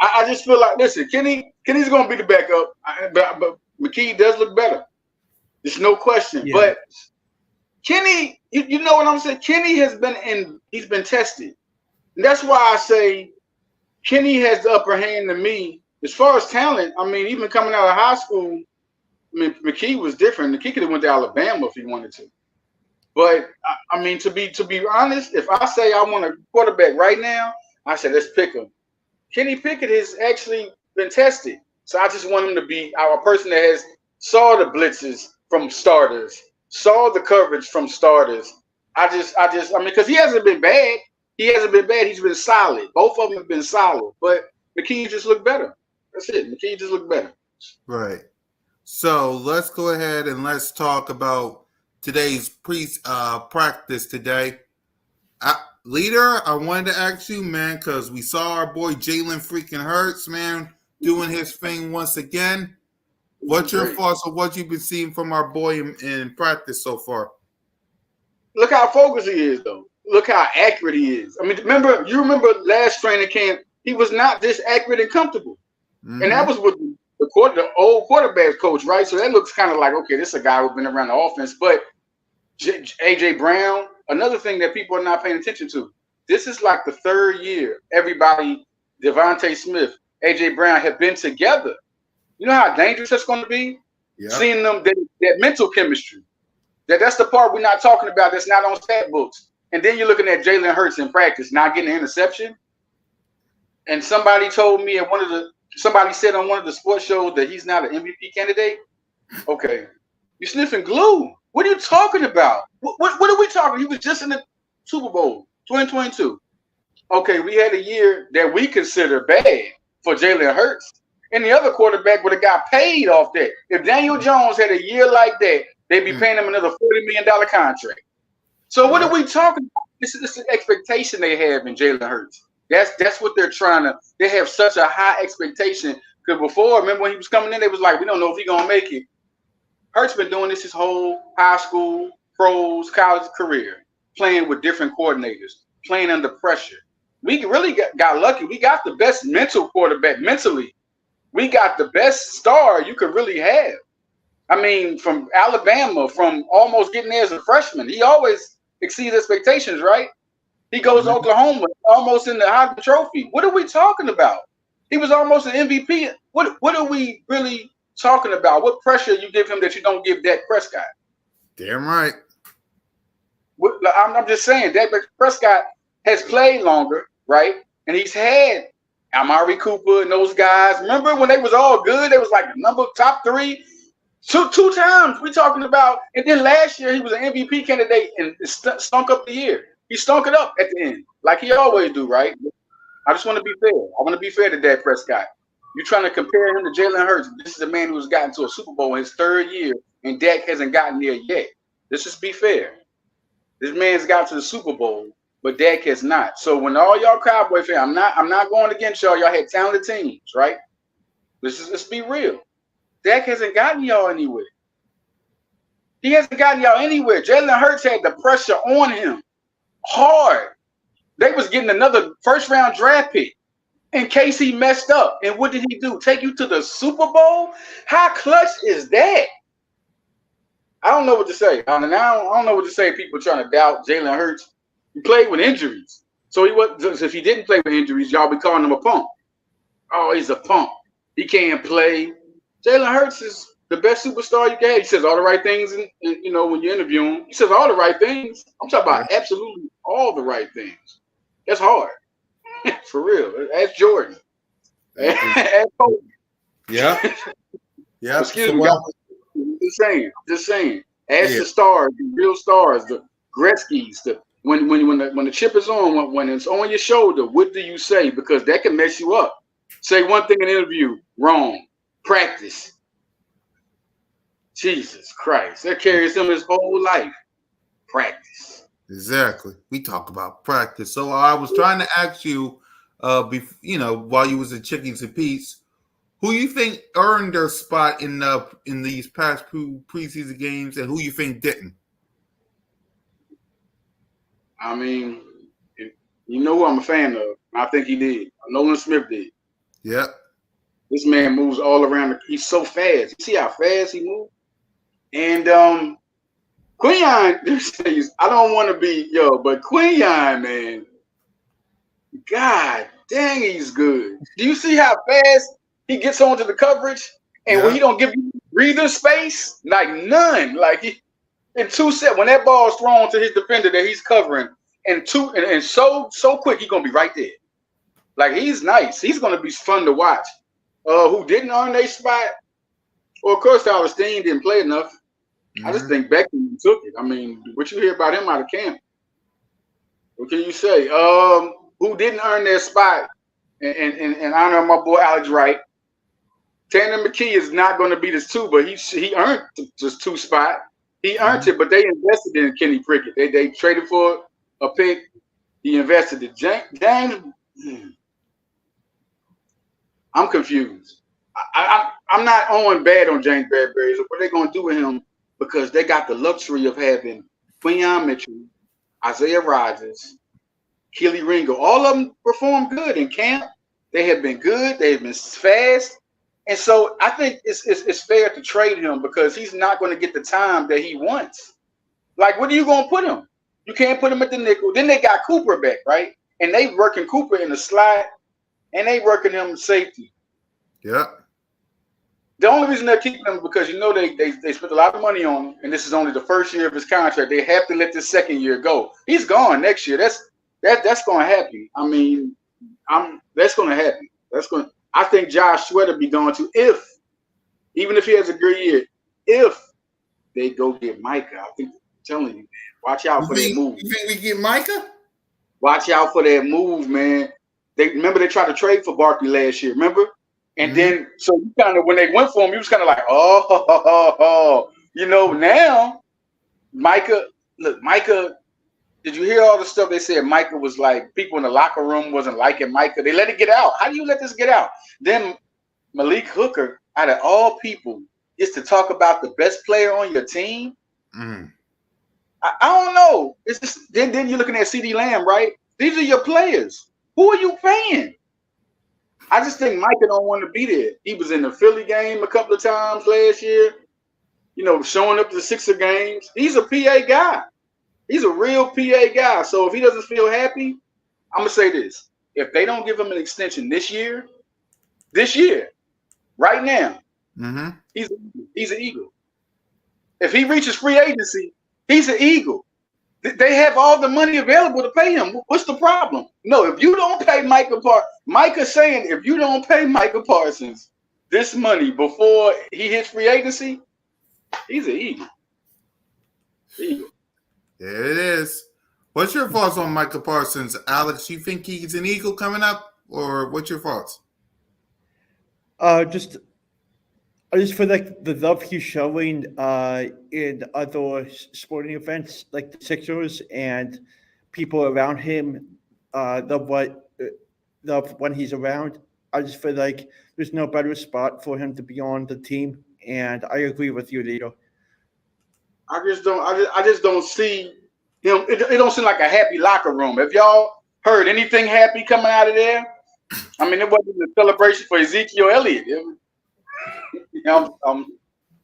I just feel like, listen, Kenny's going to be the backup, but McKee does look better. There's no question. Yeah. But Kenny, you know what I'm saying? Kenny he's been tested. And that's why I say Kenny has the upper hand to me. As far as talent, I mean, even coming out of high school, I mean, McKee was different. McKee could have went to Alabama if he wanted to. But, I mean, to be honest, if I say I want a quarterback right now, I say let's pick him. Kenny Pickett has actually been tested. So I just want him to be our person that has saw the blitzes from starters, saw the coverage from starters. I mean, because he hasn't been bad. He's been solid. Both of them have been solid. But McKee just looked better. That's it. McKee just looked better. Right. So let's go ahead and let's talk about today's practice today. Leader, I wanted to ask you, man, because we saw our boy Jalen freaking Hurts, man, doing his thing once again. What's your thoughts on what you've been seeing from our boy in practice so far? Look how focused he is, though. Look how accurate he is. I mean, you remember last training camp, he was not this accurate and comfortable. Mm-hmm. And that was with the old quarterback coach, right? So that looks kind of like, okay, this is a guy who's been around the offense. But A.J. Brown, another thing that people are not paying attention to, this is like the third year everybody, Devontae Smith, A.J. Brown have been together. You know how dangerous that's going to be? Yeah. Seeing them, that mental chemistry. That's the part we're not talking about that's not on stat books. And then you're looking at Jalen Hurts in practice, not getting an interception. And somebody told me somebody said on one of the sports shows that he's not an MVP candidate. Okay. You're sniffing glue. What are you talking about? What are we talking? He was just in the Super Bowl 2022. Okay, we had a year that we consider bad for Jalen Hurts. And the other quarterback would have got paid off that. If Daniel Jones had a year like that, they'd be paying him another $40 million contract. So what are we talking about? This is the expectation they have in Jalen Hurts. That's what they're trying to. They have such a high expectation. Because before, remember when he was coming in, they was like, we don't know if he's gonna make it. Hurts been doing this his whole high school, pros, college career, playing with different coordinators, playing under pressure. We really got lucky. We got the best mental quarterback mentally We got the best star you could really have. I mean, from Alabama, from almost getting there as a freshman, he always exceeds expectations, right? He goes to Oklahoma, almost in the Heisman Trophy. What are we talking about? He was almost an MVP. What are we really talking about? What pressure you give him that you don't give Dak Prescott? Damn right. I'm just saying, Dak Prescott has played longer, right? And he's had Amari Cooper and those guys. Remember when they was all good? They was like the top 3. Two times we talking about. And then last year he was an MVP candidate and stunk up the year. He stunk it up at the end, like he always do, right? I just want to be fair. I want to be fair to Dak Prescott. You're trying to compare him to Jalen Hurts. This is a man who's gotten to a Super Bowl in his 3rd year, and Dak hasn't gotten there yet. Let's just be fair. This man's got to the Super Bowl, but Dak has not. So when all y'all Cowboy fans, I'm not going against y'all. Y'all had talented teams, right? Let's be real. Dak hasn't gotten y'all anywhere. He hasn't gotten y'all anywhere. Jalen Hurts had the pressure on him hard. They was getting another 1st-round draft pick in case he messed up. And what did he do? Take you to the Super Bowl? How clutch is that? I don't know what to say. I don't know what to say. People trying to doubt Jalen Hurts. He played with injuries. So if he didn't play with injuries, y'all be calling him a punk. Oh, he's a punk. He can't play. Jalen Hurts is the best superstar you can have. He says all the right things, and when you interview him, he says all the right things. I'm talking about absolutely all the right things. That's hard. For real. Ask Jordan. Ask Kobe. Yeah. Yeah. Excuse me. Just saying. Ask the stars, the real stars, the Gretzky's, when the chip is on, when it's on your shoulder, what do you say? Because that can mess you up. Say one thing in an interview, wrong. Practice. Jesus Christ. That carries him his whole life. Practice. Exactly. We talk about practice. So I was trying to ask you, while you was in Chickies and Pete's, who you think earned their spot in these past preseason games, and who you think didn't? I mean, you know who I'm a fan of. I think he did. Nolan Smith did. Yeah. This man moves all around. He's so fast. You see how fast he moves? And Quinyon, I don't want to be, but Quinyon, man, God dang, he's good. Do you see how fast he gets onto the coverage? And when he don't give you breathing space, like none. Like in 2 seconds, when that ball is thrown to his defender that he's covering, and so quick, he's gonna be right there. Like he's nice. He's gonna be fun to watch. Who didn't earn their spot? Well, of course, Tyler Steen didn't play enough. I just think Beckham took it. I mean, what you hear about him out of camp? What can you say? Who didn't earn their spot? And honor of my boy Alex Wright. Tanner McKee is not going to be this 2, but he earned this 2 spot. He earned it, but they invested in Kenny Pickett. They traded for a pick. He invested in James. I'm confused. I'm not on bad on James Bradbury. So what are they going to do with him? Because they got the luxury of having Quinyon Mitchell, Isaiah Rodgers, Keely Ringo. All of them performed good in camp. They have been good. They have been fast. And so I think it's fair to trade him because he's not going to get the time that he wants. Like, what are you going to put him? You can't put him at the nickel. Then they got Cooper back, right? And they working Cooper in the slot, and they working him safety. Yeah. The only reason they're keeping him is because they spent a lot of money on him, and this is only the 1st year of his contract. They have to let this 2nd year go. He's gone next year. That's going to happen. I mean, that's going to happen. I think Josh Sweat will be gone too even if he has a great year, if they go get Micah. I think I'm telling you, man, watch out for that move. You think we get Micah? Watch out for that move, man. They tried to trade for Barkley last year, remember? And then, so you kind of, when they went for him, you was kind of like, now Micah, did you hear all the stuff they said? Micah was like, people in the locker room wasn't liking Micah. They let it get out. How do you let this get out? Then Malik Hooker, out of all people, is to talk about the best player on your team. I don't know. It's just, then you're looking at CeeDee Lamb, right? These are your players. Who are you paying? I just think Micah don't want to be there. He was in the Philly game a couple of times last year, showing up to the Sixer games. He's a PA guy. He's a real PA guy. So if he doesn't feel happy, I'm going to say this. If they don't give him an extension this year, right now, he's an Eagle. If he reaches free agency, he's an Eagle. They have all the money available to pay him. What's the problem? No, if you don't pay Micah's saying if you don't pay Micah Parsons this money before he hits free agency, he's an Eagle. There it is. What's your thoughts on Micah Parsons, Alex? You think he's an Eagle coming up, or what's your thoughts? I just feel like the love he's showing in other sporting events like the Sixers and people around him, love when he's around. I just feel like there's no better spot for him to be on the team, and I agree with you, Lito. I just don't see him. It don't seem like a happy locker room. Have y'all heard anything happy coming out of there? I mean, it wasn't a celebration for Ezekiel Elliott.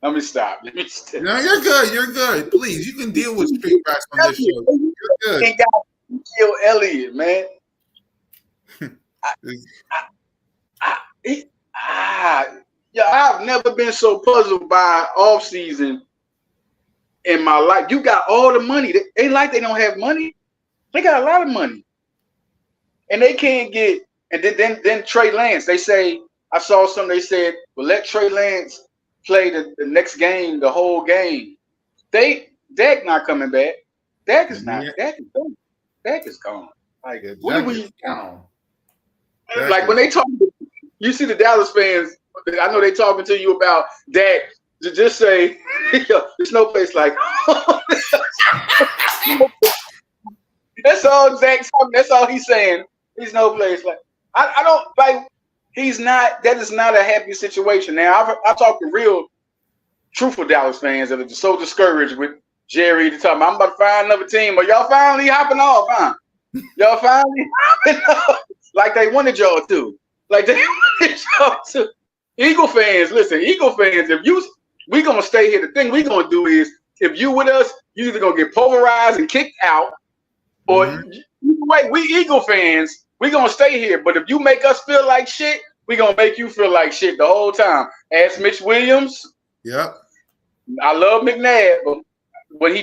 Let me stop. No, you're good. You're good. Please, you can deal with street rats on this show. You're good. Ain't got Ezekiel Elliott, man. I've never been so puzzled by offseason in my life. You got all the money. They ain't like they don't have money. They got a lot of money, and they can't get. And then Trey Lance. They say I saw something. They said, "Well, let Trey Lance play the next game, the whole game." Dak not coming back. Dak is not. Dak is gone. Dak is gone. Like what are we? Like when they talk, you see the Dallas fans. I know they talking to you about Dak. Just say, there's no place like. That's all Zach's talking. That's all he's saying. There's no place like. I don't like. He's not. That is not a happy situation. Now I talk to real, truthful Dallas fans that are just so discouraged with Jerry to talk about. I'm about to find another team. Are y'all finally hopping off? Huh? Y'all finally hopping off like they wanted y'all to. Like they wanted y'all to. Eagle fans, listen. Eagle fans, we gonna stay here. The thing we gonna do is, if you with us, you either gonna get pulverized and kicked out, or wait. We Eagle fans. We gonna stay here, but if you make us feel like shit, we gonna make you feel like shit the whole time. Ask Mitch Williams. Yep. I love McNabb, but when he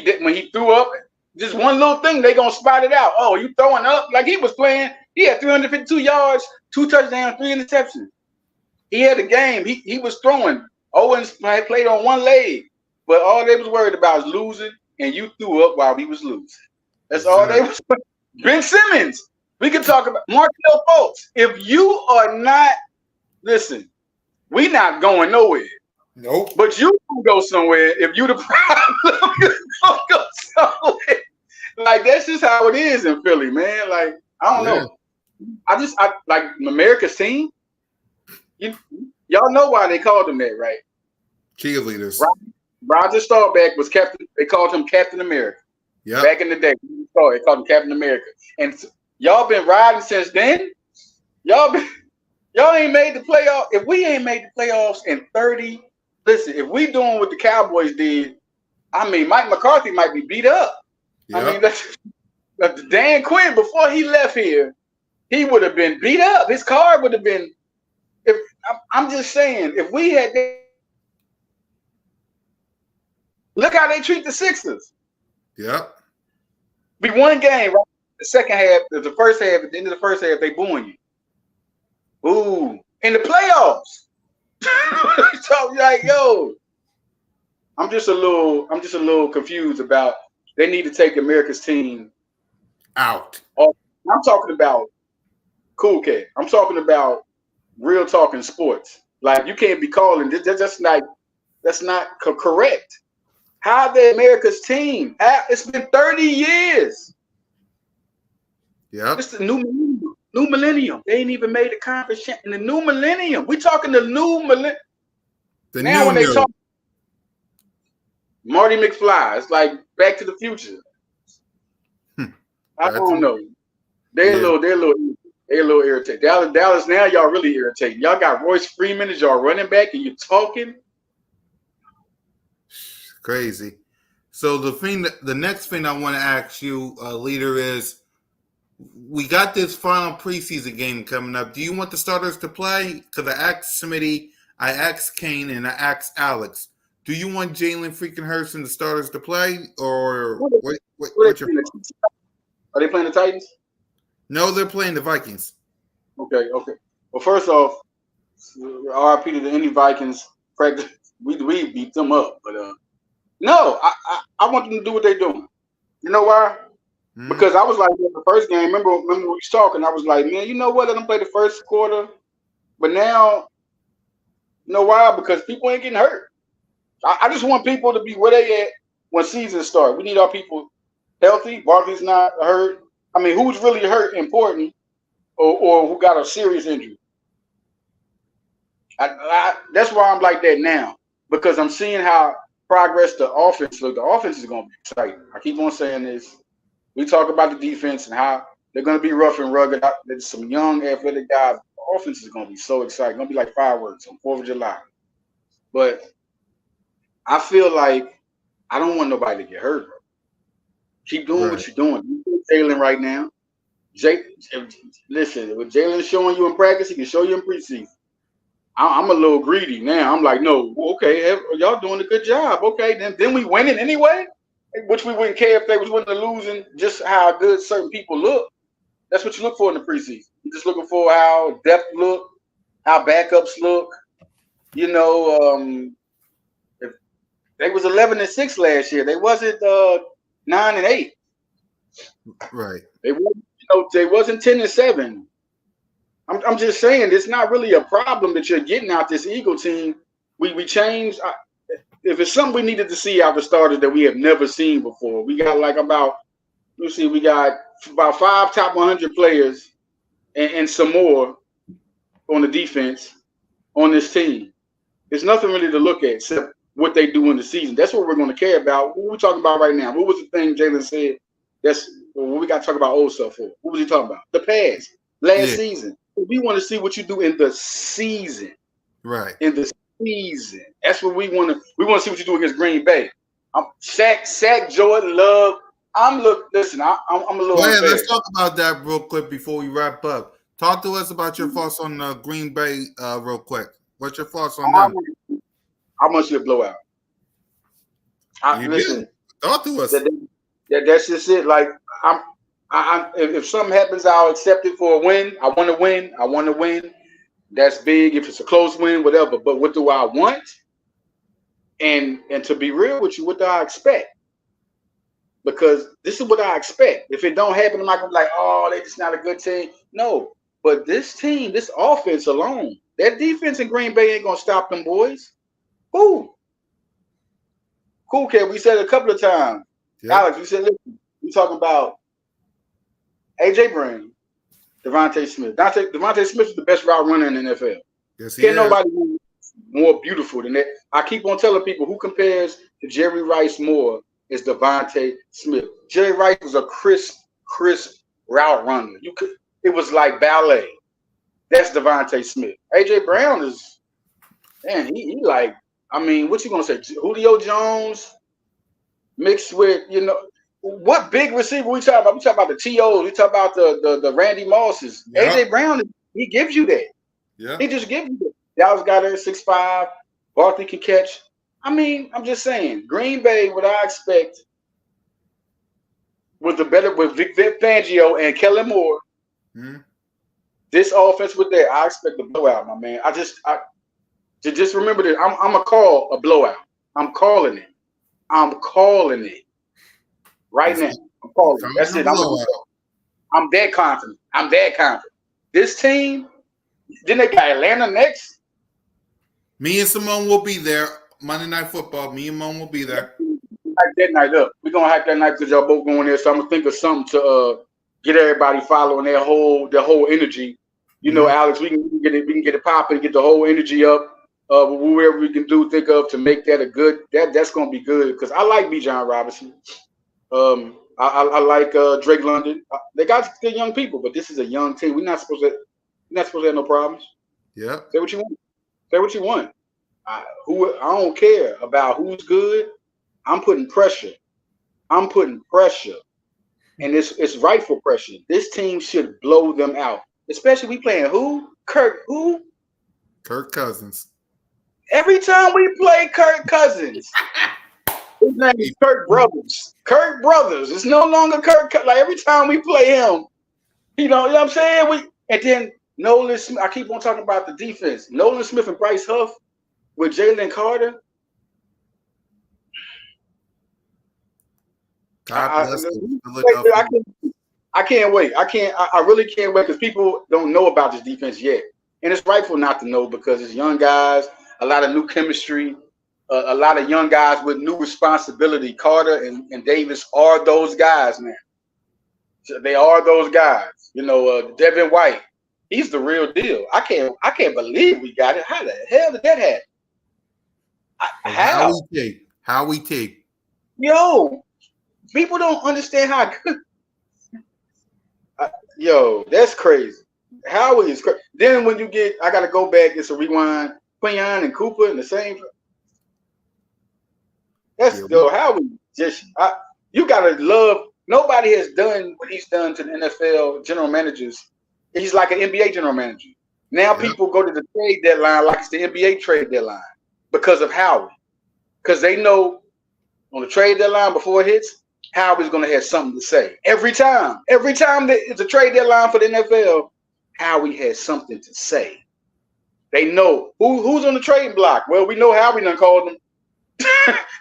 threw up, just one little thing, they gonna spot it out. Oh, you throwing up like he was playing? He had 352 yards, 2 touchdowns, 3 interceptions. He had a game. He was throwing. Owens played on one leg, but all they was worried about is losing, and you threw up while he was losing. That's all they was. Ben Simmons. We can talk about Markel Fultz. If you are not, listen, we not going nowhere. Nope. But you can go somewhere. If you the problem, you gonna go somewhere. Like that's just how it is in Philly, man. Like I don't know. I like America's team. Y'all know why they called him that, right? Cheerleaders. Roger Staubach was captain. They called him Captain America. Yeah. Back in the day, they called him Captain America, and y'all been riding since then. Y'all ain't made the playoff. If we ain't made the playoffs in 30, listen. If we doing what the Cowboys did, I mean, Mike McCarthy might be beat up. Yep. I mean, that's Dan Quinn before he left here, he would have been beat up. His car would have been. I'm just saying, if we had, look how they treat the Sixers. Yep. We won a game, right? The second half, the first half, at the end of the first half, they booing you. Ooh, in the playoffs. So like, yo, I'm just a little confused about. They need to take America's team out. I'm talking about cool cat. I'm talking about real talking sports. Like you can't be calling that's not correct. How they America's team? It's been 30 years. Yeah, it's the new millennium. They ain't even made a conference in the new millennium. We talking the new millennium. Now when they talk Marty McFly, it's like Back to the Future. I don't know. They're a little. They a little irritated. Dallas now, y'all really irritating. Y'all got Royce Freeman as y'all running back, and you talking. Crazy. So the next thing I want to ask you, leader, is we got this final preseason game coming up. Do you want the starters to play? Because I asked Smitty, I asked Kane, and I asked Alex. Do you want Jalen freaking Hurts and the starters to play, or what's your? Are they playing the Titans? No, they're playing the Vikings. Okay. Well, first off, RIP to any Vikings. Practice, we beat them up, but no, I want them to do what they're doing. You know why? Mm-hmm. Because I was like the first game. Remember we was talking. I was like, man, you know what? Let them play the first quarter, but now, you know why? Because people ain't getting hurt. I just want people to be where they at when season start. We need our people healthy. Barkley's not hurt. I mean, who's really hurt important, or who got a serious injury? That's why I'm like that now, because I'm seeing how progress the offense look. The offense is going to be exciting. I keep on saying this. We talk about the defense and how they're going to be rough and rugged. There's some young athletic guys. The offense is going to be so exciting. It's going to be like fireworks on 4th of July. But I feel like I don't want nobody to get hurt, bro. Keep doing what you're doing. You're Jalen right now. Listen, what Jalen's showing you in practice, he can show you in preseason. I'm a little greedy now. I'm like, no, okay, y'all doing a good job. Okay, then we winning anyway, which we wouldn't care if they was winning or losing, just how good certain people look. That's what you look for in the preseason. You're just looking for how depth look, how backups look. You know, if they was 11-6 last year. They wasn't 9-8. Right. They wasn't 10-7. I'm just saying it's not really a problem that you're getting out this Eagle team. We changed. If it's something we needed to see out the starters that we have never seen before, we got we got about 5 top 100 players and some more on the defense on this team. There's nothing really to look at except what they do in the season. That's what we're going to care about. What we're talking about right now. What was the thing Jalen said? That's what we got to talk about old stuff for. What was he talking about? The past, last season. We want to see what you do in the season. Right. In the season. That's what we want to. We want to see what you do against Green Bay. Shaq, Jordan, Love. Listen, I'm a little. Well, yeah, let's talk about that real quick before we wrap up. Talk to us about your thoughts on Green Bay real quick. What's your thoughts on them? How much you blowout? Listen. Talk to us. That's just it. Like if something happens, I'll accept it for a win. I want to win. That's big. If it's a close win, whatever. But what do I want? And to be real with you, what do I expect? Because this is what I expect. If it don't happen, I'm not gonna be like, oh, they're just not a good team. No, but this team, this offense alone, that defense in Green Bay ain't gonna stop them boys. Cool, kid. We said it a couple of times. Yep. Alex, we said, listen, we talking about AJ Brown, Devontae Smith. Devontae Smith is the best route runner in the NFL. Yes, Can't nobody be more beautiful than that. I keep on telling people who compares to Jerry Rice more is Devontae Smith. Jerry Rice was a crisp route runner. It was like ballet. That's Devontae Smith. AJ Brown is, man, he like, I mean, what you gonna say? Julio Jones mixed with, what big receiver we talking about? We talking about the T.O.s. We talking about the Randy Mosses. Yep. AJ Brown, he gives you that. Yeah. He just gives you that. Dallas got there 6'5". Barkley can catch. I mean, I'm just saying, Green Bay, what I expect with Vic Fangio and Kellen Moore, this offense with that, I expect a blowout, my man. Just remember that I'm gonna call a blowout. I'm calling it. Right now. I'm calling it. That's it. I'm that confident. This team, then they got Atlanta next. Me and Simone will be there. Monday Night Football. Me and Simone will be there. Hype that night up. We're gonna hype that night because y'all both going there. So I'm gonna think of something to get everybody following their whole energy. Alex, we can get it popping, get the whole energy up. Whoever we can think of to make that a good. That's gonna be good because I like Bijan Robinson. I like Drake London. They got good young people, but this is a young team. We're not supposed to have no problems. Yep. Say what you want. Say what you want. I don't care about who's good. I'm putting pressure. And it's rightful pressure. This team should blow them out. Especially we playing who? Kirk Cousins. Every time we play Kirk Cousins. His name is Kirk Brothers. Kirk Brothers. It's no longer Kirk. Like every time we play him, you know what I'm saying? And then Nolan Smith. I keep on talking about the defense. Nolan Smith and Bryce Huff with Jalen Carter. God bless Philadelphia. I can't wait. I really can't wait because people don't know about this defense yet. And it's rightful not to know because it's young guys, a lot of new chemistry, a lot of young guys with new responsibility. Carter and Davis are those guys, man. So they are those guys. You know, Devin White, he's the real deal. I can't believe we got it. How the hell did that happen? How we take. Yo, people don't understand how good. Yo, that's crazy. Howie is crazy. Then when you get, I got to go back. It's a rewind. Quinion and Cooper in the same. That's Howie. You got to love. Nobody has done what he's done to the NFL general managers. He's like an NBA general manager. Now people go to the trade deadline like it's the NBA trade deadline because of Howie. Because they know on the trade deadline before it hits, Howie's going to have something to say. Every time that it's a trade deadline for the NFL, Howie has something to say. They know who's on the trade block. Well, we know Howie done called them.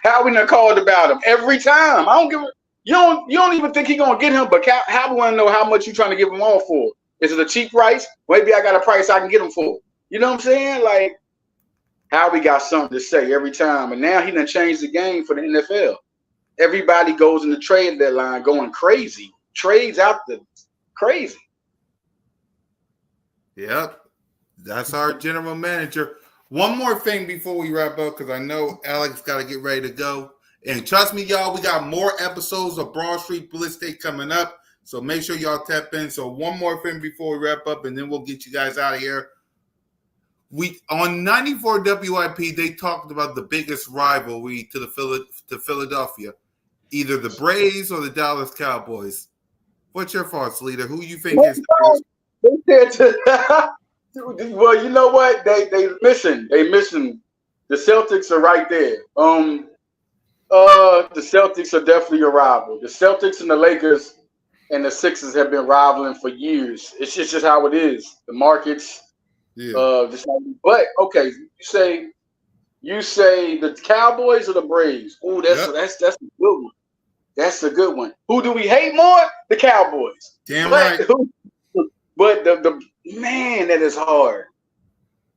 Howie done called about him every time. I don't give a you don't even think he's gonna get him, but Howie want to know how much you trying to give him all for. Is it a cheap price? Maybe I got a price I can get him for. You know what I'm saying? Like Howie got something to say every time, and now he done changed the game for the NFL. Everybody goes in the trade deadline going crazy. Trades out the crazy. Yep. That's our general manager. One more thing before we wrap up, because I know Alex got to get ready to go. And trust me, y'all, we got more episodes of Broad Street Blitz Day coming up. So make sure y'all tap in. So one more thing before we wrap up, and then we'll get you guys out of here. On 94 WIP, they talked about the biggest rivalry to Philadelphia, either the Braves or the Dallas Cowboys. What's your thoughts, leader? Who you think is? Well, you know what? They missing. The Celtics are right there. The Celtics are definitely a rival. The Celtics and the Lakers and the Sixers have been rivaling for years. It's just how it is. The markets. Yeah. But okay, you say the Cowboys or the Braves? Oh, that's a good one. That's a good one. Who do we hate more? The Cowboys. Damn right. But the man, that is hard.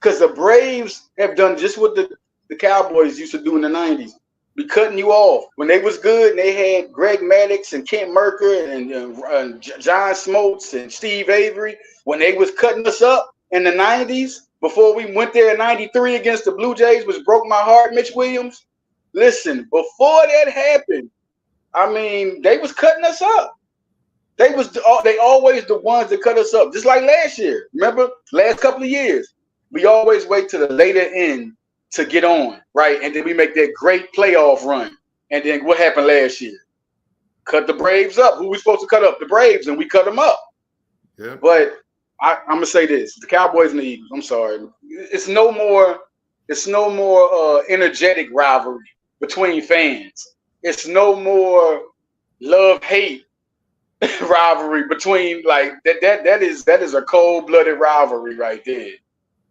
Because the Braves have done just what the Cowboys used to do in the 90s. Be cutting you off. When they was good and they had Greg Maddux and Kent Merker and John Smoltz and Steve Avery, when they was cutting us up in the 90s, before we went there in 93 against the Blue Jays, which broke my heart, Mitch Williams. Listen, before that happened, I mean, they was cutting us up. They always the ones that cut us up, just like last year. Remember, last couple of years, we always wait to the later end to get on, right? And then we make that great playoff run. And then what happened last year? Cut the Braves up. Who we supposed to cut up? The Braves, and we cut them up. Yeah. But I'm gonna say this: the Cowboys and the Eagles. I'm sorry, it's no more energetic rivalry between fans. It's no more love-hate rivalry between like that. That is a cold-blooded rivalry right there.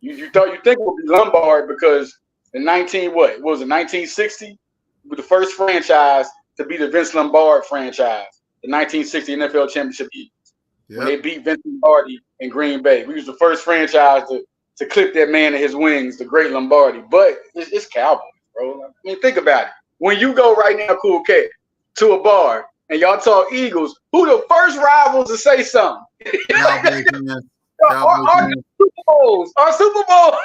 You think it would be Lombard because in 1960 with the first franchise to be the Vince Lombardi franchise, the 1960 NFL Championship Eagles. Yep. When they beat Vince Lombardi in Green Bay. We was the first franchise to clip that man in his wings, the great Lombardi. But it's Cowboys, bro. I mean, think about it. When you go right now, Cool Cat, to a bar and y'all talk Eagles, who the first rivals to say something? Cowboys, our Super Bowls.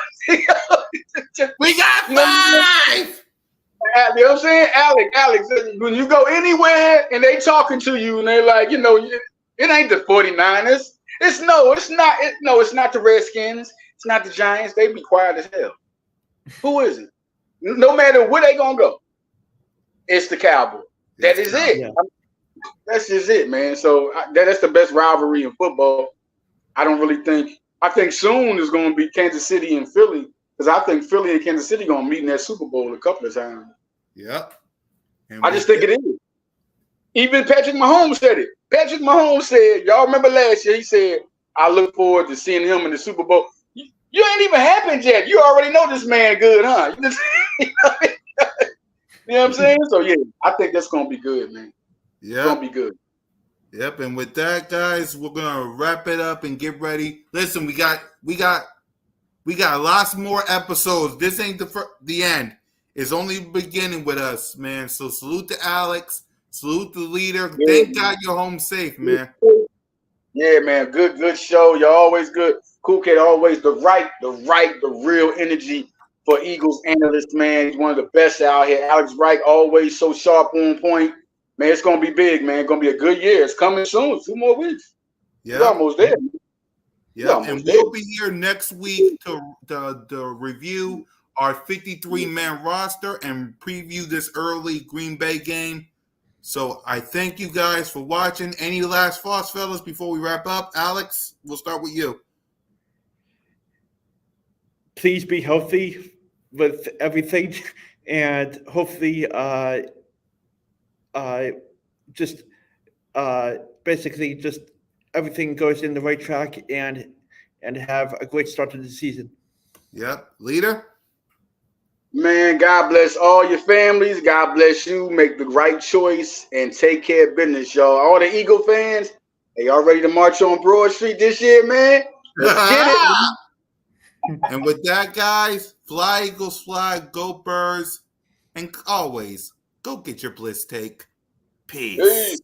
We got 5. You know what I'm saying? Alex, when you go anywhere and they talking to you and they're like, it ain't the 49ers. It's not the Redskins. It's not the Giants. They be quiet as hell. Who is it? No matter where they gonna go, it's the Cowboys. That is it. Yeah. That's just it, man. So that's the best rivalry in football. I think soon is going to be Kansas City and Philly, because I think Philly and Kansas City going to meet in that Super Bowl a couple of times. Yep. I just think it is. Even Patrick Mahomes said it. Patrick Mahomes said, y'all remember last year, he said, I look forward to seeing him in the Super Bowl. You ain't even happened yet. You already know this man good, huh? You know what I'm saying? So, yeah, I think that's going to be good, man. Yep. It's going to be good. Yep, and with that, guys, we're gonna wrap it up and get ready. Listen, we got lots more episodes. This ain't the end. It's only beginning with us, man. So salute to Alex, salute the leader. Yeah, Thank man. God you're home safe, man. Yeah, man. Good show. You're always good. Cool Kid, always the real energy for Eagles analyst, man. He's one of the best out here. Alex Wright, always so sharp on point. Man, it's going to be big, man. It's going to be a good year. It's coming soon. 2 more weeks. Yeah. We're almost there. Yeah, and we'll be here next week to review our 53-man roster and preview this early Green Bay game. So I thank you guys for watching. Any last thoughts, fellas, before we wrap up? Alex, we'll start with you. Please be healthy with everything, and hopefully basically just everything goes in the right track and have a great start to the season. Yep. Leader? Man, God bless all your families. God bless you. Make the right choice and take care of business, y'all. All the Eagle fans, hey, y'all ready to march on Broad Street this year, man? Let's get it. And with that, guys, fly Eagles fly, go Birds, and always go get your Blitz take. Peace. Peace.